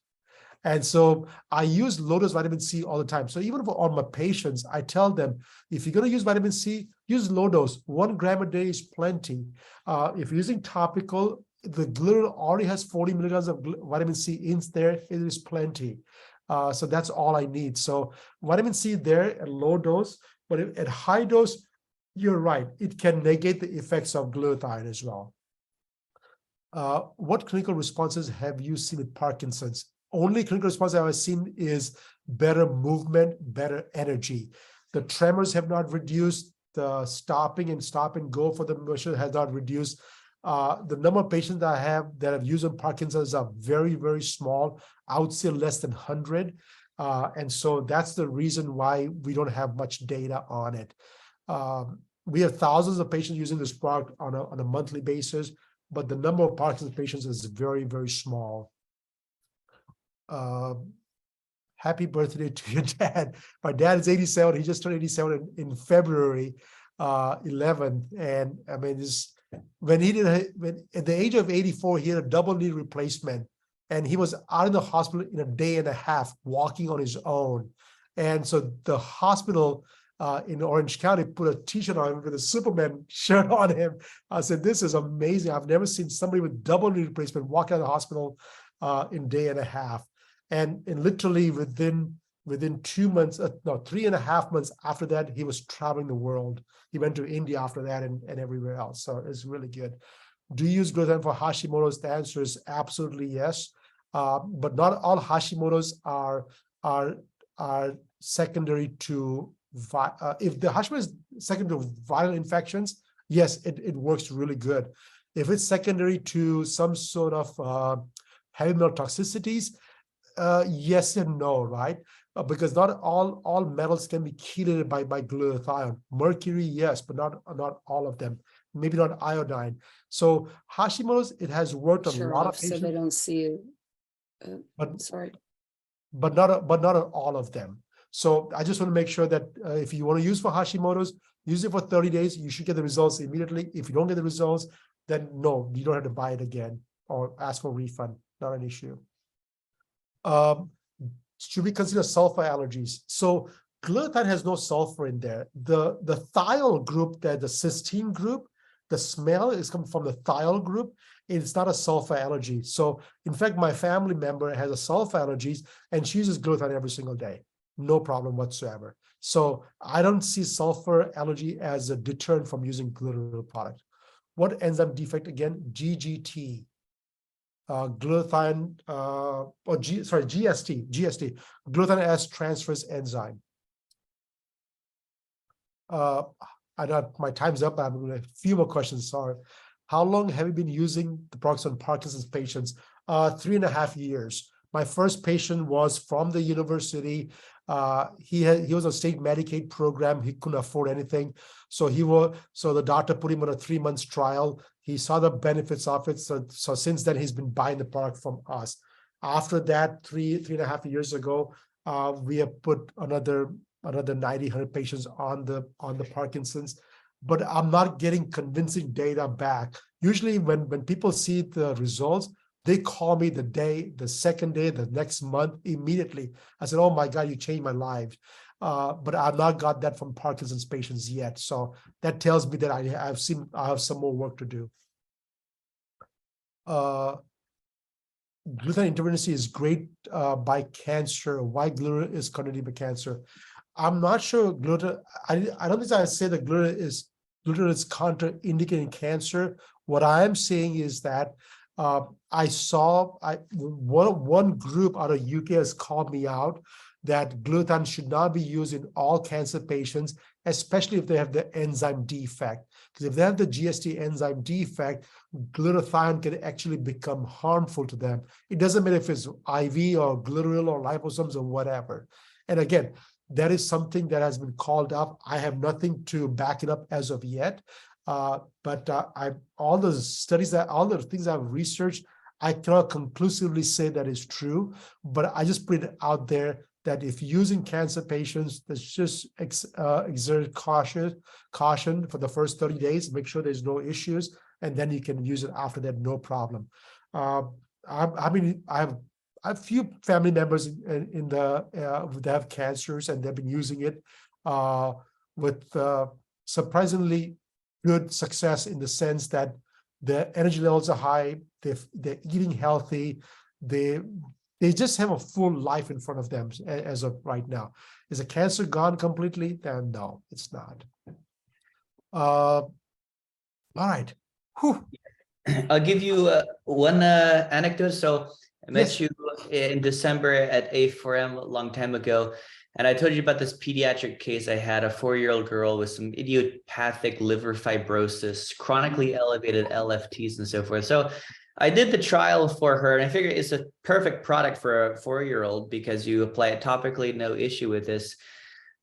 And so I use low dose vitamin C all the time. So even for all my patients, I tell them, if you're going to use vitamin C, use low dose. 1 gram a day is plenty. If you're using topical, the glutathione already has 40 milligrams of vitamin C in there. It is plenty. So that's all I need. So vitamin C there at low dose, but at high dose, you're right. It can negate the effects of glutathione as well. What clinical responses have you seen with Parkinson's? Only clinical response I've seen is better movement, better energy. The tremors have not reduced. The stop and go for the motion has not reduced. The number of patients that I have that have used on Parkinson's are very, very small. I would say less than 100. And so that's the reason why we don't have much data on it. We have thousands of patients using this product on a monthly basis, but the number of Parkinson's patients is very, very small. Happy birthday to your dad. My dad is 87. He just turned 87 in February 11th. And I mean, when at the age of 84, he had a double knee replacement, and he was out in the hospital in a day and a half, walking on his own. And so the hospital in Orange County put a t-shirt on him with a Superman shirt on him. I said, this is amazing. I've never seen somebody with double knee replacement walk out of the hospital in a day and a half. And literally within 2 months, 3.5 months after that, he was traveling the world. He went to India after that and everywhere else. So it's really good. Do you use glutathione for Hashimoto's? The answer is absolutely yes. But not all Hashimoto's are secondary to, if the Hashimoto is secondary to viral infections, yes, it works really good. If it's secondary to some sort of heavy metal toxicities, yes and no, right? Because not all metals can be chelated by glutathione. Mercury, yes, but not all of them. Maybe not iodine. So Hashimoto's, it has worked on a lot of patients. So they don't see it. But Sorry. But not on all of them. So I just want to make sure that if you want to use for Hashimoto's, use it for 30 days. You should get the results immediately. If you don't get the results, then no, you don't have to buy it again or ask for a refund. Not an issue. Should we consider sulfur allergies? So glutathione has no sulfur in there. The thiol group, the cysteine group, the smell is coming from the thiol group. It's not a sulfur allergy. So in fact, my family member has a sulfur allergies and she uses glutathione every single day. No problem whatsoever. So I don't see sulfur allergy as a deterrent from using glutathione product. What enzyme defect again? GGT. Glutathione, GST, glutathione S transferase enzyme. I know my time's up. I'm going to a few more questions. Sorry. How long have you been using the products on Parkinson's patients? 3.5 years. My first patient was from the university. He was on state Medicaid program. He couldn't afford anything. So the doctor put him on a 3-month trial. He saw the benefits of it. So since then, he's been buying the product from us. After that, 3.5 years ago, we have put another 90-100 patients on the Parkinson's. But I'm not getting convincing data back. Usually when people see the results, they call me the second day, the next month, immediately. I said, oh my God, you changed my life. But I've not got that from Parkinson's patients yet. So that tells me that I have some more work to do. Glutathione intervention is great by cancer. Why glutathione is contraindicated by cancer? I'm not sure glutathione. I don't think I say that glutathione is contraindicating cancer. What I am saying is that I saw one group out of UK has called me out that glutathione should not be used in all cancer patients, especially if they have the enzyme defect. Because if they have the GST enzyme defect, glutathione can actually become harmful to them. It doesn't matter if it's IV or glutaril or liposomes or whatever. And again, that is something that has been called up. I have nothing to back it up as of yet. But all the studies all the things I've researched, I cannot conclusively say that is true, but I just put it out there that if using cancer patients, let's just exert caution for the first 30 days, make sure there's no issues, and then you can use it after that, no problem. I have a few family members that have cancers, and they've been using it with surprisingly good success, in the sense that their energy levels are high, they're eating healthy, they just have a full life in front of them as of right now. Is the cancer gone completely? Then no, it's not. All right. Whew. I'll give you one anecdote. So I met you in December at A4M a long time ago. And I told you about this pediatric case. I had a 4-year-old girl with some idiopathic liver fibrosis, chronically elevated LFTs and so forth. So I did the trial for her, and I figured it's a perfect product for a 4-year-old because you apply it topically, no issue with this.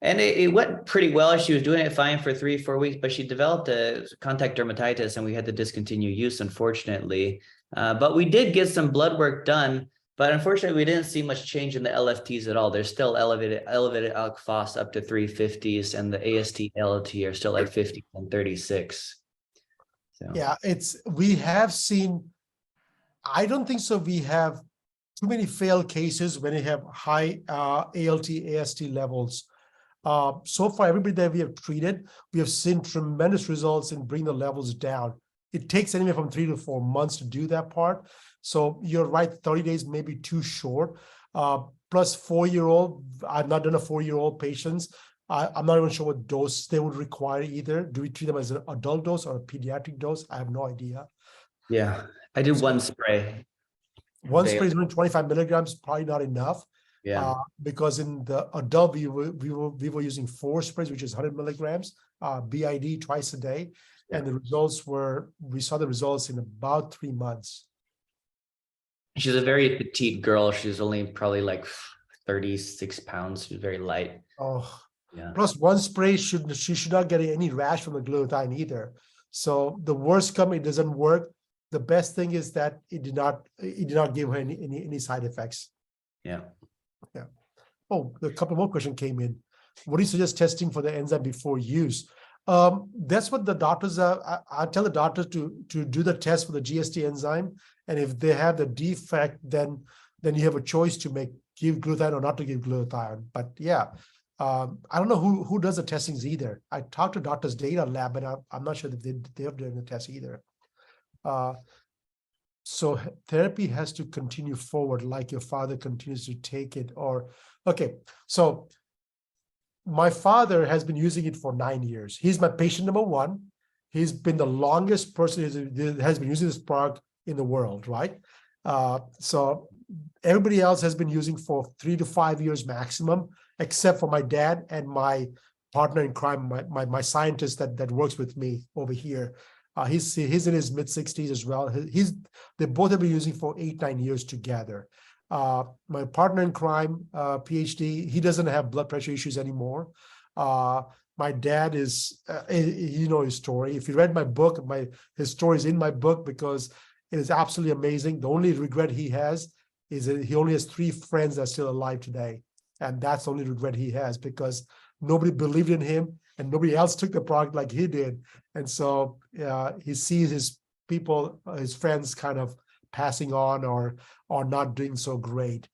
And it went pretty well. She was doing it fine for 3-4 weeks, but she developed a contact dermatitis, and we had to discontinue use, unfortunately. But we did get some blood work done. But unfortunately, we didn't see much change in the LFTs at all. They're still elevated alk phos up to 350s, and the AST LT are still like 50 and 36. So. Yeah, we have seen, I don't think so. We have too many failed cases when they have high ALT, AST levels. So far, everybody that we have treated, we have seen tremendous results in bringing the levels down. It takes anywhere from 3 to 4 months to do that part. So you're right, 30 days may be too short. Plus 4-year-old, I've not done a 4-year-old patients. I'm not even sure what dose they would require either. Do we treat them as an adult dose or a pediatric dose? I have no idea. Yeah, I did one spray. One spray is only 25 milligrams, probably not enough. Yeah. Because in the adult, we were using 4 sprays, which is 100 milligrams, BID twice a day. Yeah. And the results we saw the results in about 3 months. She's a very petite girl. She's only probably like 36 pounds. She's very light. Oh, yeah. Plus one spray, she should not get any rash from the glutathione either. So the worst come, it doesn't work. The best thing is that it did not give her any side effects. Yeah. Yeah. Oh, a couple more questions came in. What do you suggest testing for the enzyme before use? That's what the doctors I tell the doctor to do the test for the GST enzyme, and if they have the defect, then you have a choice to give glutathione or not to give glutathione. But yeah, I don't know who does the testings either. I talked to doctor's data lab, and I'm not sure that they're doing the test either. So therapy has to continue forward, like your father continues to take it, or okay. So my father has been using it for 9 years. He's my patient number 1. He's been the longest person who has been using this product in the world, right? So everybody else has been using for 3 to 5 years maximum, except for my dad and my partner in crime, my scientist that works with me over here. He's in his mid-60s as well. They both have been using for 8-9 years together. My partner in crime, PhD, he doesn't have blood pressure issues anymore. My dad is, you know his story. If you read my book, his story is in my book because it is absolutely amazing. The only regret he has is that he only has 3 friends that are still alive today. And that's the only regret he has, because nobody believed in him and nobody else took the product like he did. And so he sees his people, his friends kind of passing on or not doing so great.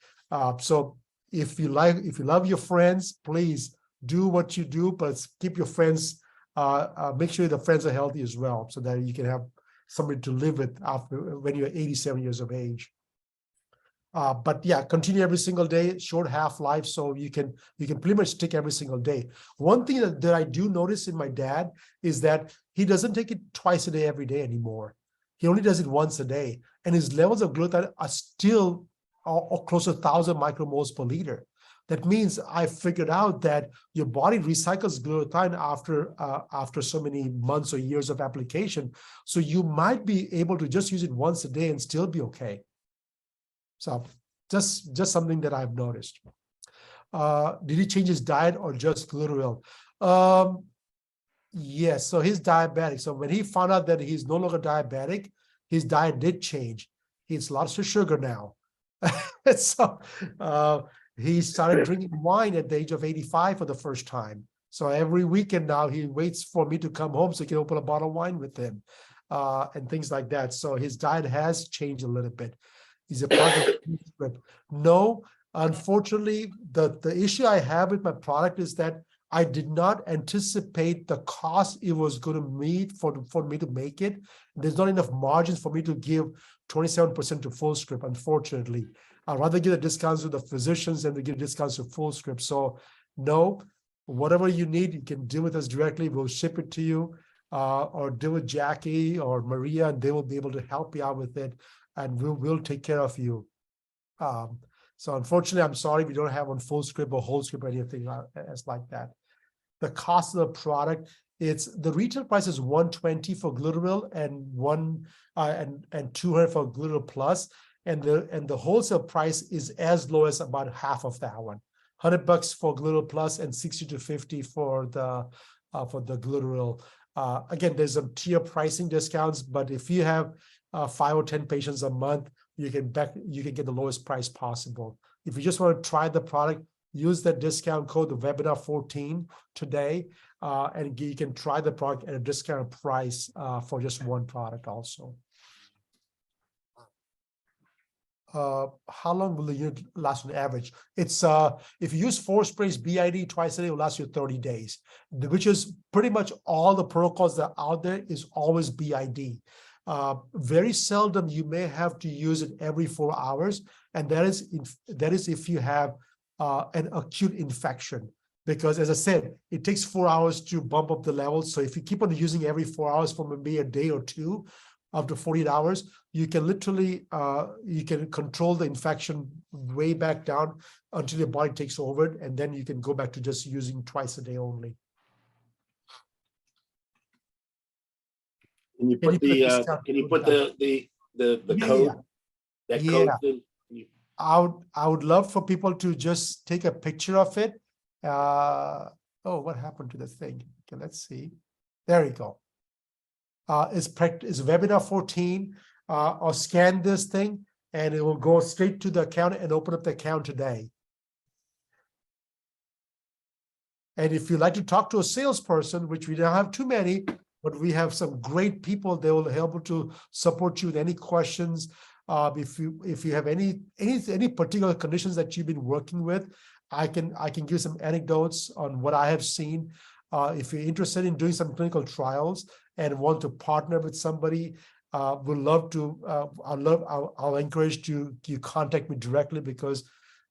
So if you love your friends, please do what you do, but keep your friends, make sure the friends are healthy as well, so that you can have somebody to live with after when you're 87 years of age. But yeah, continue every single day, short half-life, so you can pretty much stick every single day. One thing that I do notice in my dad is that he doesn't take it twice a day every day anymore. He only does it once a day, and his levels of glutathione are still close to 1,000 micromoles per liter. That means I figured out that your body recycles glutathione after so many months or years of application. So you might be able to just use it once a day and still be okay. So just something that I've noticed. Did he change his diet or just glutathione? Yes, so he's diabetic. So when he found out that he's no longer diabetic, his diet did change. He eats lots of sugar now. So he started drinking wine at the age of 85 for the first time. So every weekend now he waits for me to come home so he can open a bottle of wine with him, and things like that. So his diet has changed a little bit. He's a part of the script. No, unfortunately, the issue I have with my product is that I did not anticipate the cost it was going to meet for me to make it. There's not enough margins for me to give 27% to full script, unfortunately. I'd rather give the discounts to the physicians than to give discounts to full script. So no, whatever you need, you can deal with us directly. We'll ship it to you, or deal with Jackie or Maria, and they will be able to help you out with it, and we'll take care of you. So unfortunately, I'm sorry we don't have on full script or whole script or anything as like that. The cost of the product, it's the retail price is $120 for Glutathione and $200 for Glutathione Plus, and the wholesale price is as low as about half of that one. $100 for Glutathione Plus and $60 to $50 for the Glutathione. Again, there's some tier pricing discounts, but if you have 5 or 10 patients a month, you can get the lowest price possible. If you just want to try the product, use that discount code, the webinar 14 today, and you can try the product at a discounted price for just one product also. How long will the unit last on average? It's if you use 4 sprays BID twice a day, it will last you 30 days, which is pretty much all the protocols that are out there is always BID. Very seldom you may have to use it every 4 hours, and that is if you have an acute infection, because as I said, it takes 4 hours to bump up the levels. So if you keep on using every 4 hours for maybe a day or two, after 48 hours, you can literally you can control the infection way back down until your body takes over it, and then you can go back to just using twice a day only. Can you put the code? That code thing? I would love for people to just take a picture of it. Oh, what happened to the thing? Okay, let's see. There you go. It's webinar 14, or scan this thing and it will go straight to the account and open up the account today. And if you'd like to talk to a salesperson, which we don't have too many, but we have some great people, they will help to support you with any questions. If you have any particular conditions that you've been working with, I can give some anecdotes on what I have seen. If you're interested in doing some clinical trials and want to partner with somebody, we'd love to. I'll encourage you contact me directly, because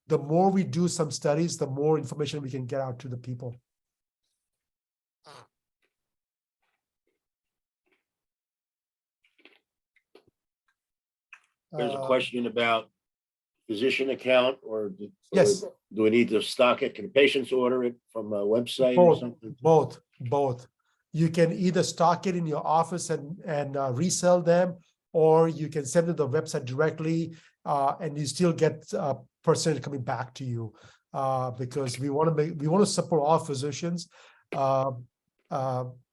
the more we do some studies, the more information we can get out to the people. There's a question about physician account, or yes. Do we need to stock it? Can patients order it from a website or something? Both. You can either stock it in your office and resell them, or you can send it to the website directly, and you still get a percentage coming back to you, because we want to support all physicians.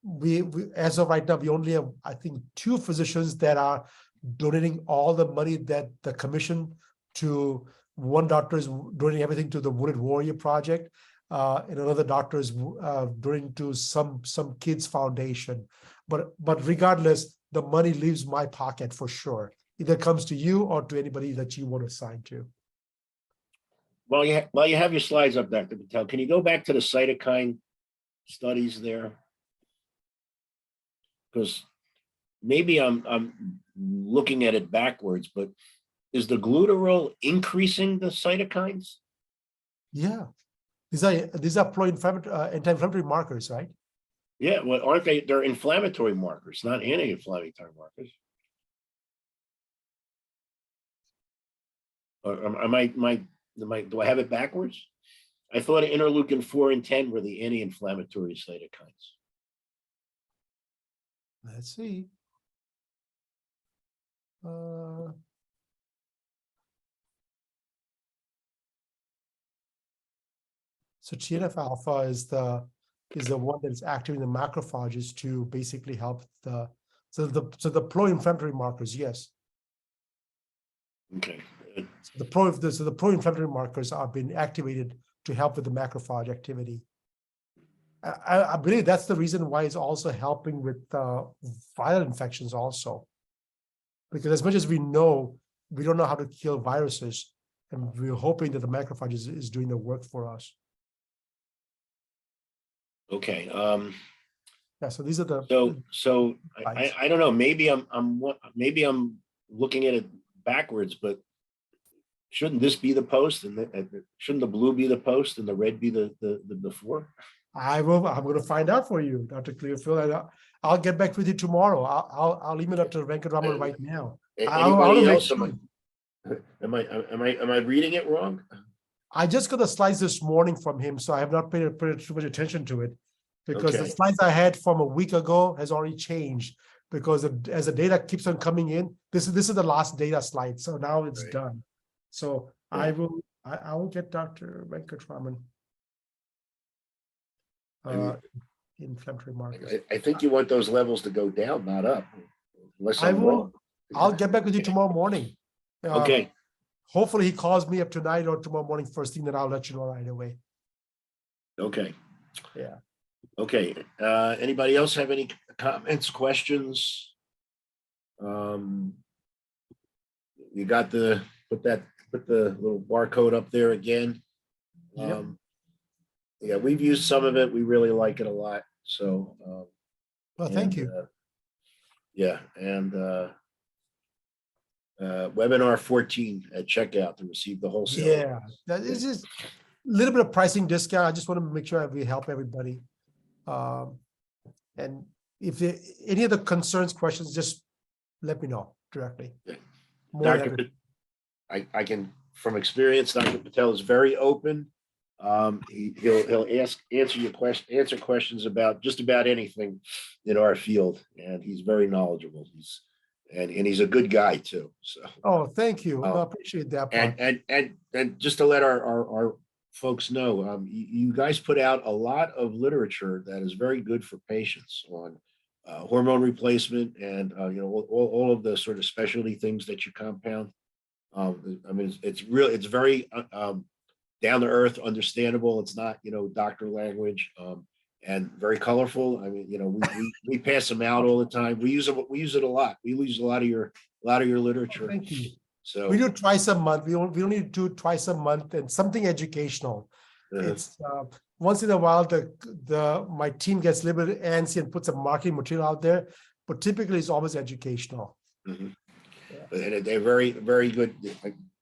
We as of right now, we only have, I think, 2 physicians that are donating all the money that the commission to. One doctor is donating everything to the Wounded Warrior Project, and another doctor is donating to some kids foundation. But regardless, the money leaves my pocket for sure. Either comes to you or to anybody that you want to assign to. While you have your slides up, Dr. Patel, can you go back to the cytokine studies there? Because maybe I'm looking at it backwards, but is the glutathione increasing the cytokines? Yeah, these are anti-inflammatory markers, right? Yeah, well, aren't they? They're inflammatory markers, not anti-inflammatory markers. Or do I have it backwards? I thought interleukin 4 and 10 were the anti-inflammatory cytokines. Let's see. So TNF alpha is the one that is active in the macrophages to basically help the pro-inflammatory markers. Yes. Okay. So the pro-inflammatory markers are being activated to help with the macrophage activity. I believe that's the reason why it's also helping with viral infections also. Because as much as we know, we don't know how to kill viruses, and we're hoping that the macrophage is doing the work for us. Okay. Yeah. So these are the. So I don't know. Maybe I'm looking at it backwards, but shouldn't this be the post, and shouldn't the blue be the post and the red be the before? I'm going to find out for you, Dr. Clearfield. I'll get back with you tomorrow. I'll email it to Venkataraman right now. Anybody else? Am I reading it wrong? I just got the slides this morning from him, so I have not paid too much attention to it, because the Okay. slides I had from a week ago has already changed, because as the data keeps on coming in, this is the last data slide, so now it's Right. done. So Yeah. I will get Dr. Venkataraman. Inflammatory markers. I think you want those levels to go down, not up. Unless I I'm will. wrong. I'll get back with you tomorrow morning. Okay. Hopefully he calls me up tonight or tomorrow morning first thing, then I'll let you know right away. Okay. Yeah. Okay. Anybody else have any comments, questions? You got put the little barcode up there again. Yep. Yeah, we've used some of it. We really like it a lot. So Well, thank you. Yeah, and webinar 14 at checkout to receive the wholesale. Yeah, that is just a little bit of pricing discount. I just want to make sure we help everybody. And if any other concerns, questions, just let me know directly. Yeah. More Dr. than I can, from experience, Dr. Patel is very open. He'll answer questions about just about anything in our field, and he's very knowledgeable. He's a good guy too. So. Oh, thank you. I appreciate that part. And just to let our folks know, you guys put out a lot of literature that is very good for patients on hormone replacement and all of the sort of specialty things that you compound. I mean, it's very down to earth, understandable. It's not doctor language, and very colorful. I mean, we pass them out all the time. We use it a lot. We use a lot of your literature. Thank you. So we do twice a month. We only do twice a month, and something educational. It's once in a while my team gets a little bit antsy and puts some marketing material out there, but typically it's always educational. Mm-hmm. Yeah. And they're very, very good.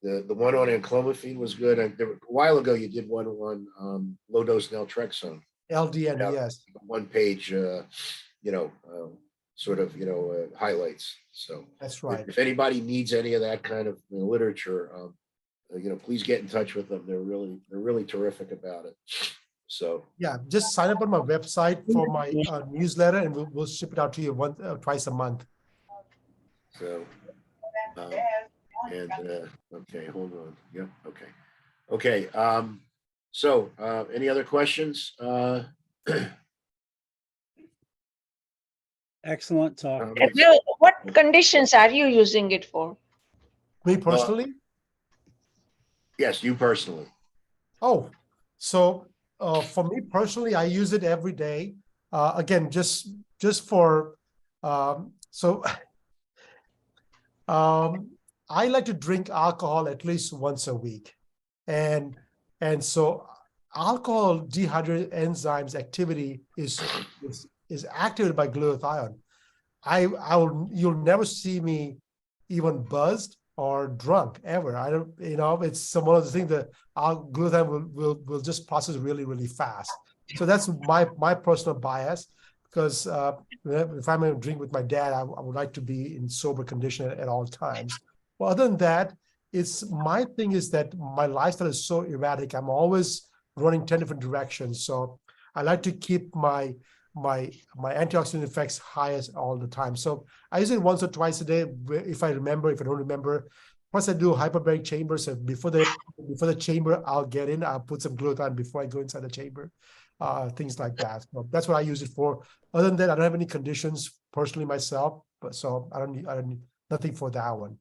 The one on enclomiphene was good. And a while ago, you did one on low dose naltrexone. LDN, yes. 1 page, highlights. So that's right. If anybody needs any of that kind of literature, please get in touch with them. They're really terrific about it. So yeah, just sign up on my website for my newsletter, and we'll ship it out to you twice a month. So. Okay, hold on. Yep. Okay. So any other questions? Excellent talk. Now, what conditions are you using it for? Me personally? Yes, you personally. Oh, so for me personally, I use it every day. Again, just for I like to drink alcohol at least once a week, and so alcohol dehydrated enzymes activity is activated by glutathione. You'll never see me even buzzed or drunk ever. I don't, it's one of the things that our glutathione will just process really, really fast. So that's my personal bias, because if I'm going to drink with my dad, I would like to be in sober condition at all times. Well, other than that, my thing is that my lifestyle is so erratic. I'm always running 10 different directions. So I like to keep my antioxidant effects highest all the time. So I use it once or twice a day if I remember. If I don't remember, plus I do hyperbaric chambers. So before the chamber I'll get in, I'll put some glutathione before I go inside the chamber. Things like that. So that's what I use it for. Other than that, I don't have any conditions personally myself, but so I don't need nothing for that one.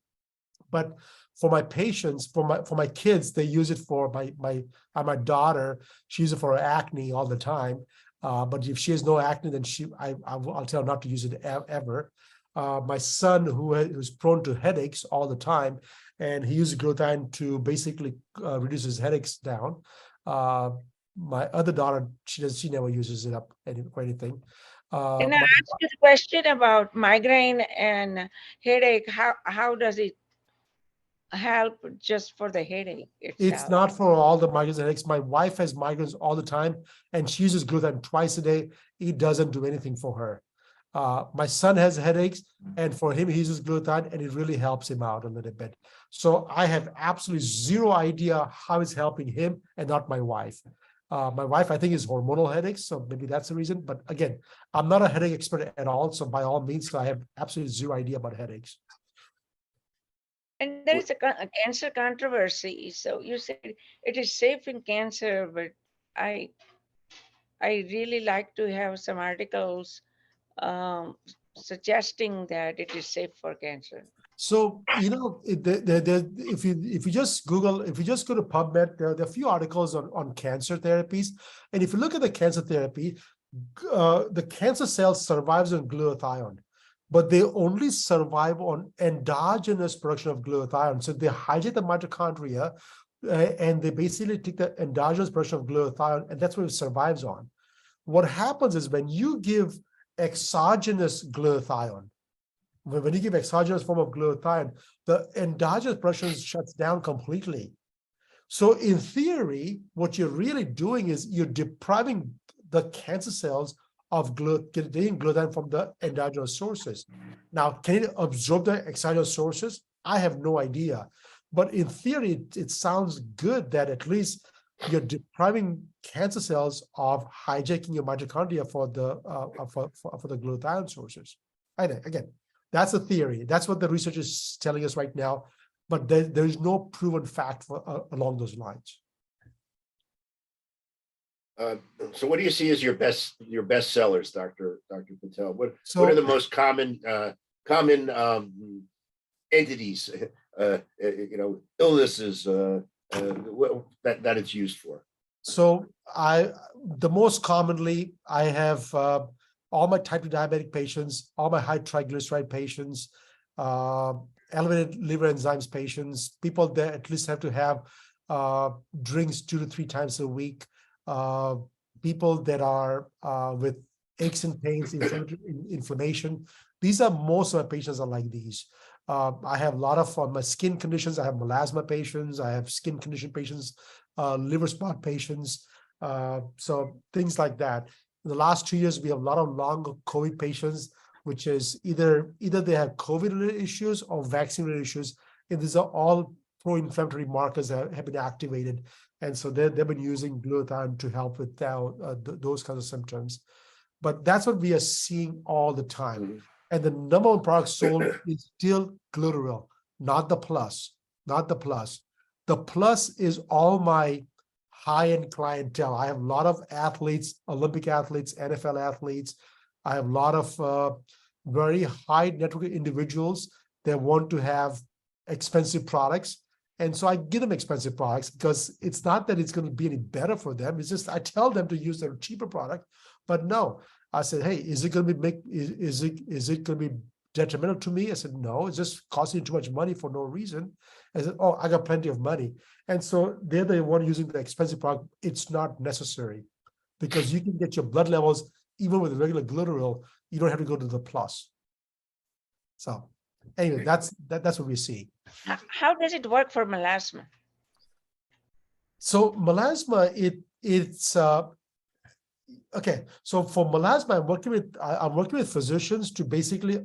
But for my patients, for my kids, they use it for my daughter. She uses it for her acne all the time. But if she has no acne, then I'll tell her not to use it ever. My son, who's prone to headaches all the time, and he uses glutathione to basically reduce his headaches down. My other daughter, she never uses it up for anything. Can I ask you the question about migraine and headache? How does it help just for the headache itself? It's not for all the migraines and headaches. My wife has migraines all the time, and she uses glutathione twice a day. It doesn't do anything for her. My son has headaches, and for him, he uses glutathione, and it really helps him out a little bit. So I have absolutely zero idea how it's helping him, and not my wife. My wife, I think, is hormonal headaches, so maybe that's the reason. But again, I'm not a headache expert at all, so by all means, I have absolutely zero idea about headaches. And there is a cancer controversy. So you said it is safe in cancer, but I really like to have some articles suggesting that it is safe for cancer. So if you just Google, if you just go to PubMed, there are a few articles on cancer therapies, and if you look at the cancer therapy, the cancer cells survives on glutathione, but they only survive on endogenous production of glutathione. So they hijack the mitochondria, and they basically take the endogenous production of glutathione, and that's what it survives on. What happens is when you give exogenous glutathione, when you give exogenous form of glutathione, the endogenous production shuts down completely. So in theory, what you're really doing is you're depriving the cancer cells of getting glutathione from the endogenous sources. Now, can it absorb the exogenous sources? I have no idea. But in theory, it sounds good that at least you're depriving cancer cells of hijacking your mitochondria for the glutathione sources. Again, that's a theory. That's what the research is telling us right now, but there is no proven fact along those lines. So what do you see as your best sellers, Dr. Patel? What are the most common entities, illnesses that it's used for? So the most commonly I have all my type 2 diabetic patients, all my high triglyceride patients, elevated liver enzymes patients, people that at least have to have drinks 2 to 3 times a week, people that are with aches and pains, inflammation. These are most of my patients are like these. I have a lot of my skin conditions. I have melasma patients. I have skin condition patients, liver spot patients. So things like that. In the last 2 years, we have a lot of long COVID patients, which is either they have COVID-related issues or vaccine-related issues, and these are all pro-inflammatory markers that have been activated, and so they've been using glutathione to help with those kinds of symptoms. But that's what we are seeing all the time. Mm-hmm. And the number one product sold is still Glutaril, not the Plus, not the Plus. The Plus is all my high-end clientele. I have a lot of athletes, Olympic athletes, NFL athletes. I have a lot of very high network individuals that want to have expensive products. And so I give them expensive products because it's not that it's going to be any better for them. It's just I tell them to use their cheaper product. But no, I said, hey, is it going to be is it going to be detrimental to me? I said, no, it's just costing you too much money for no reason. I said, oh, I got plenty of money. And so they're the one using the expensive product. It's not necessary because you can get your blood levels even with regular Glutaril. You don't have to go to the Plus. So anyway, that's what we see. How does it work for melasma? So melasma, Okay, so for melasma, I'm working with physicians to basically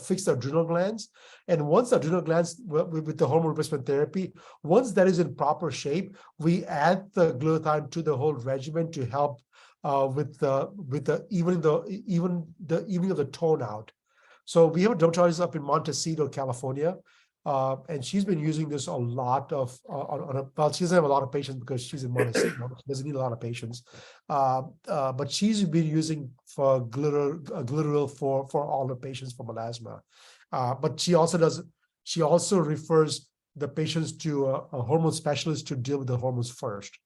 fix the adrenal glands, and once the adrenal glands with the hormone replacement therapy, once that is in proper shape, we add the glutathione to the whole regimen to help with the evening of the tone out. So we have a dermatologist up in Montecito, California, and she's been using this a lot of well, she doesn't have a lot of patients because she's in Montecito. She doesn't need a lot of patients, but she's been using for glutathione for all the patients for melasma. But she also refers the patients to a hormone specialist to deal with the hormones first,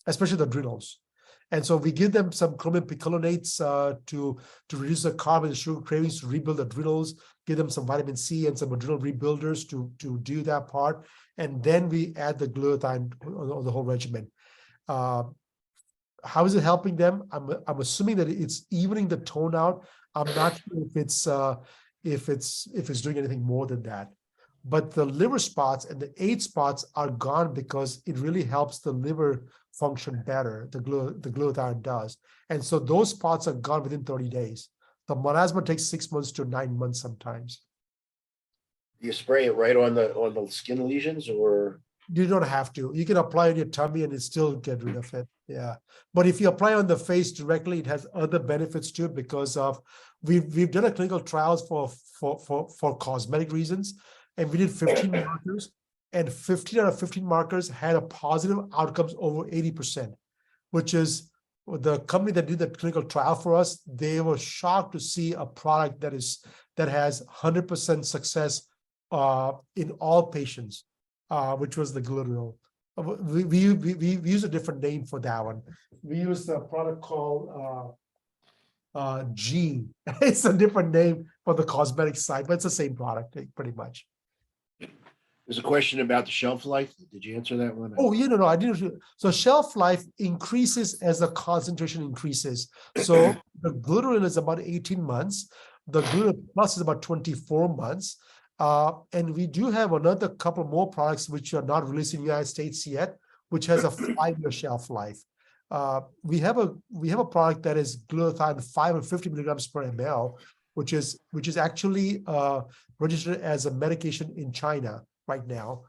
especially the adrenals. And so we give them some chromium picolinate to reduce the carb and sugar cravings, to rebuild the adrenals, give them some vitamin C and some adrenal rebuilders to do that part. And then we add the glutathione on the whole regimen. How is it helping them? I'm assuming that it's evening the tone out. I'm not sure if it's doing anything more than that. But the liver spots and the age spots are gone because it really helps the liver function better. The glutathione does. And so those spots are gone within 30 days. The melasma takes 6 months to 9 months sometimes. You spray it right on the skin lesions, or? You don't have to. You can apply on your tummy and it still get rid of it. Yeah. But if you apply on the face directly, it has other benefits too, because of we've done a clinical trials for cosmetic reasons. And we did 15 markers, and 15 out of 15 markers had a positive outcomes over 80%, which is the company that did the clinical trial for us. They were shocked to see a product that has 100% success in all patients, which was the glutathione. We use a different name for that one. We use a product called G. It's a different name for the cosmetic side, but it's the same product pretty much. There's a question about the shelf life. Did you answer that one? Oh, no, I didn't. So shelf life increases as the concentration increases. So the glutathione is about 18 months. The glutathione plus is about 24 months. And we do have another couple more products which are not released in the United States yet, which has a 5-year shelf life. We have a product that is glutathione 550 milligrams per ml, which is actually registered as a medication in China right now.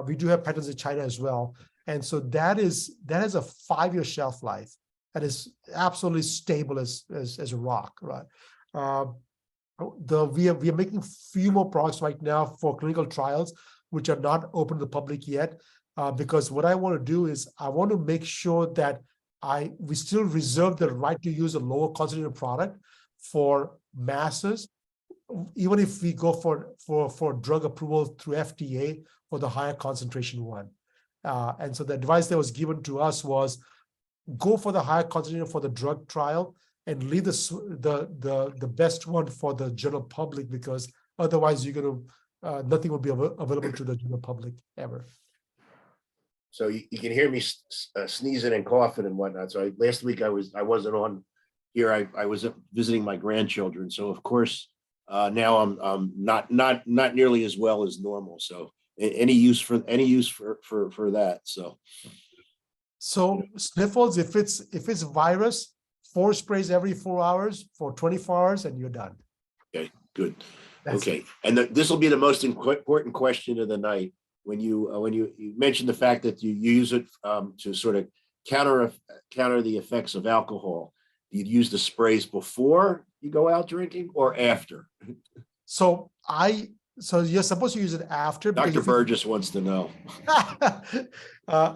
We do have patents in China as well, and so that has a 5-year shelf life that is absolutely stable as a rock, right? We are making few more products right now for clinical trials, which are not open to the public yet, because what I want to do is I want to make sure that we still reserve the right to use a lower concentrated product for masses, even if we go for drug approval through FDA for the higher concentration one. And so the advice that was given to us was go for the higher concentration for the drug trial and leave the best one for the general public, because otherwise you're going to nothing will be available to the general public ever. So you can hear me sneezing and coughing and whatnot. So last week I wasn't on here. I was visiting my grandchildren. So of course now I'm not nearly as well as normal. So any use for that. So sniffles, if it's virus, 4 sprays every 4 hours for 24 hours and you're done. Okay, good. Okay, and this will be the most important question of the night. When you mentioned the fact that you use it to sort of counter the effects of alcohol, do you use the sprays before you go out drinking or after? So you're supposed to use it after. Dr. Burgess wants to know.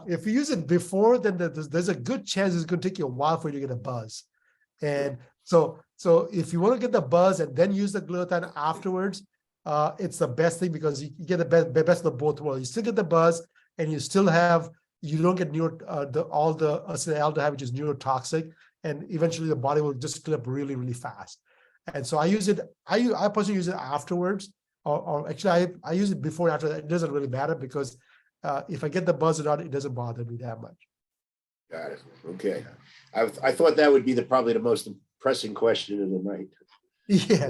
If you use it before, then there's a good chance it's going to take you a while for you to get a buzz. And so if you want to get the buzz and then use the glutathione afterwards, it's the best thing, because you get the best of both worlds. You still get the buzz, and you don't get all the acetaldehyde, which is neurotoxic, and eventually the body will just clear up really, really fast. And so I use it. I personally use it afterwards, or actually I use it before and after. It doesn't really matter, because if I get the buzz or not, it doesn't bother me that much. Got it. Okay. I thought that would be probably the most pressing question of the night. Yeah.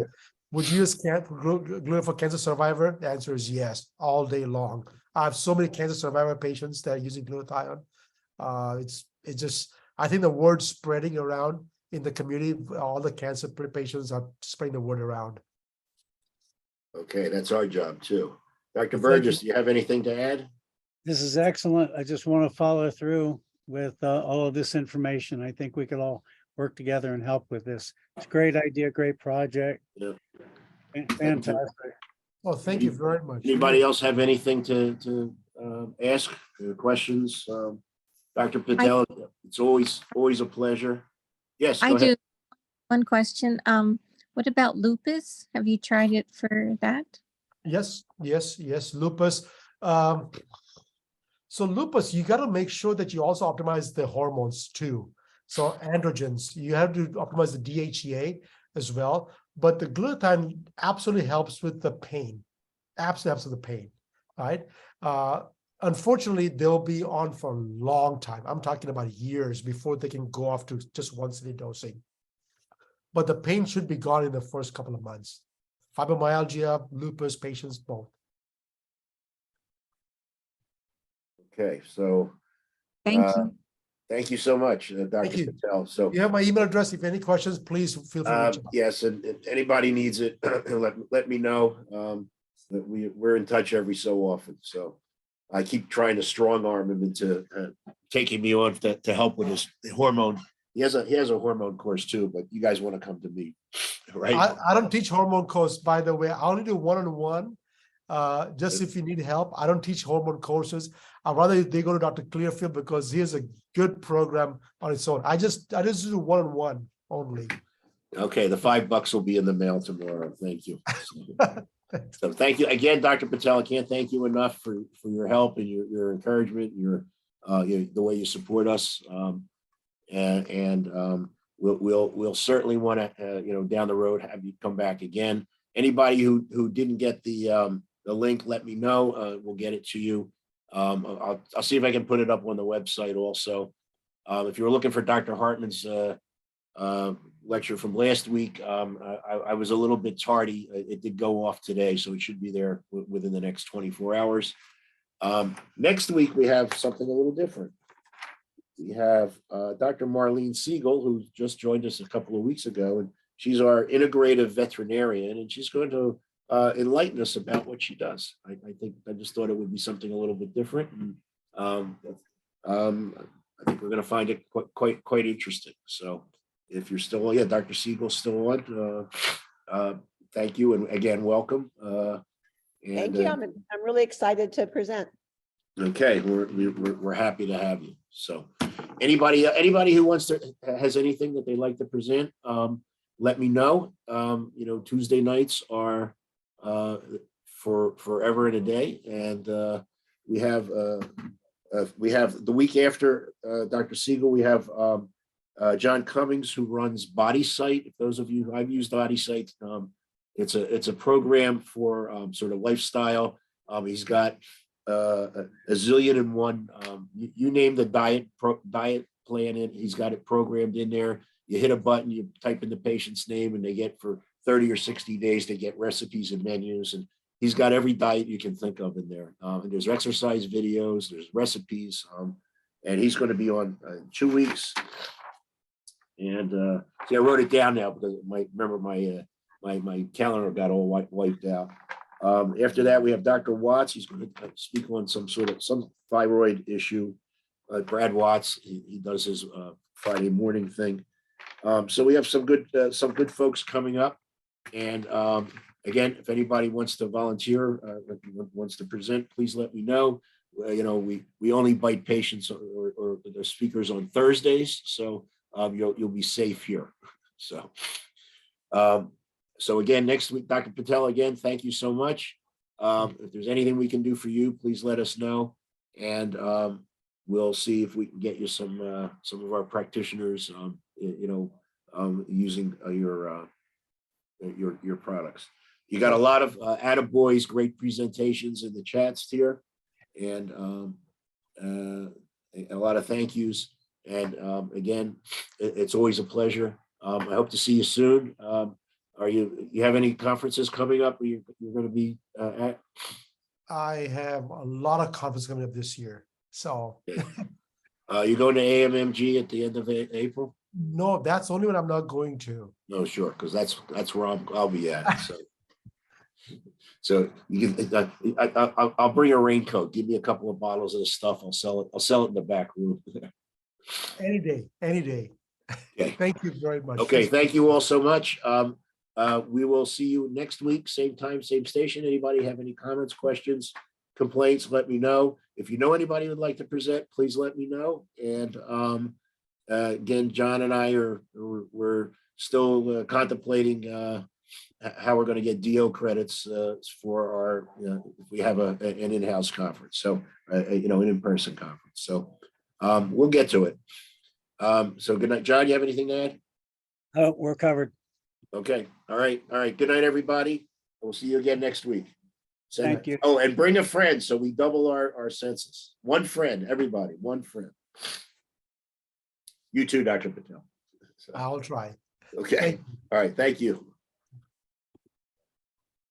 Would you use glutathione for cancer survivor? The answer is yes, all day long. I have so many cancer survivor patients that are using glutathione. It's just, I think the word's spreading around, in the community. All the cancer patients are spreading the word around. Okay, that's our job too. Dr. Thank Burgess, do you have anything to add? This is excellent. I just want to follow through with all of this information. I think we could all work together and help with this. It's a great idea, great project. Yeah. Fantastic. Well, thank you very much. Anybody else have anything to ask, questions? Dr. Patel, it's always a pleasure. Yes, I go ahead. do. One question. What about lupus? Have you tried it for that? Yes, lupus. So lupus, you got to make sure that you also optimize the hormones too. So androgens, you have to optimize the DHEA as well. But the glutathione absolutely helps with the pain. Absolutely helps with the pain, right? Unfortunately, they'll be on for a long time. I'm talking about years before they can go off to just once-a-day dosing. But the pain should be gone in the first couple of months. Fibromyalgia, lupus patients, both. Okay, so Thank you. thank you so much, Dr. you. Patel. So You have my email address. If any questions, please feel free to reach out. yes, and if anybody needs it, let me know. That we're in touch every so often. So I keep trying to strong arm him into taking me on to help with his hormone. He has a hormone course too, but you guys want to come to me, right? I don't teach hormone course, by the way. I only do one-on-one. Just if you need help. I don't teach hormone courses. I'd rather they go to Dr. Clearfield because he has a good program on its own. I just do one-on-one only. Okay, the $5 will be in the mail tomorrow. Thank you. So thank you again, Dr. Patel. I can't thank you enough for your help and your encouragement, the way you support us. We'll certainly want to down the road have you come back again. Anybody who didn't get the link, let me know. We'll get it to you. I'll see if I can put it up on the website also. If you're looking for Dr. Hartman's lecture from last week, I was a little bit tardy. It did go off today, so it should be there within the next 24 hours. Next week, we have something a little different. We have Dr. Marlene Siegel, who just joined us a couple of weeks ago, and she's our integrative veterinarian, and she's going to enlighten us about what she does. I just thought it would be something a little bit different, and I think we're going to find it quite interesting. So if you're still, Dr. Siegel's still on. Thank you, and again, welcome. Thank you. I'm really excited to present. Okay, we're happy to have you. So, anybody who has anything that they'd like to present, let me know. Tuesday nights are for forever and a day, and we have the week after Dr. Siegel. We have John Cummings, who runs Body Sight. If those of you I've used Body Sight, it's a program for sort of lifestyle. He's got a zillion and one. You name the diet plan in, he's got it programmed in there. You hit a button, you type in the patient's name, and they get for 30 or 60 days, they get recipes and menus, and he's got every diet you can think of in there. And there's exercise videos, there's recipes, and he's going to be on 2 weeks. And see, I wrote it down now because my calendar got all wiped out. After that, we have Dr. Watts. He's going to speak on some thyroid issue. Brad Watts, he does his Friday morning thing. So we have some good folks coming up. And again, if anybody wants to volunteer, wants to present, please let me know. We only bite patients or the speakers on Thursdays, so you'll be safe here. So again, next week, Dr. Patel, again, thank you so much. If there's anything we can do for you, please let us know. And we'll see if we can get you some of our practitioners, using your products. You got a lot of attaboys, great presentations in the chats here, and a lot of thank yous. And again, it's always a pleasure. I hope to see you soon. You have any conferences coming up you're going to be at? I have a lot of conferences coming up this year. So you going to AMMG at the end of April? No, that's only when I'm not going to. No, sure, because that's where I'll be at. So you can, I'll bring a raincoat. Give me a couple of bottles of the stuff. I'll sell it. I'll sell it in the back room. Any day, any day. Okay. Thank you very much. Okay. Thank you all so much. We will see you next week, same time, same station. Anybody have any comments, questions, complaints? Let me know. If you know anybody who would like to present, please let me know. And again, John and I we're still contemplating how we're going to get DO credits for our, if we have an in-house conference. So, an in-person conference. So we'll get to it. So good night. John, you have anything to add? Oh, we're covered. Okay. All right. All right. Good night, everybody. We'll see you again next week. Thank you. Oh, and bring a friend so we double our census. One friend, everybody, one friend. You too, Dr. Patel. So, I'll try. okay. Thank All right. Thank you.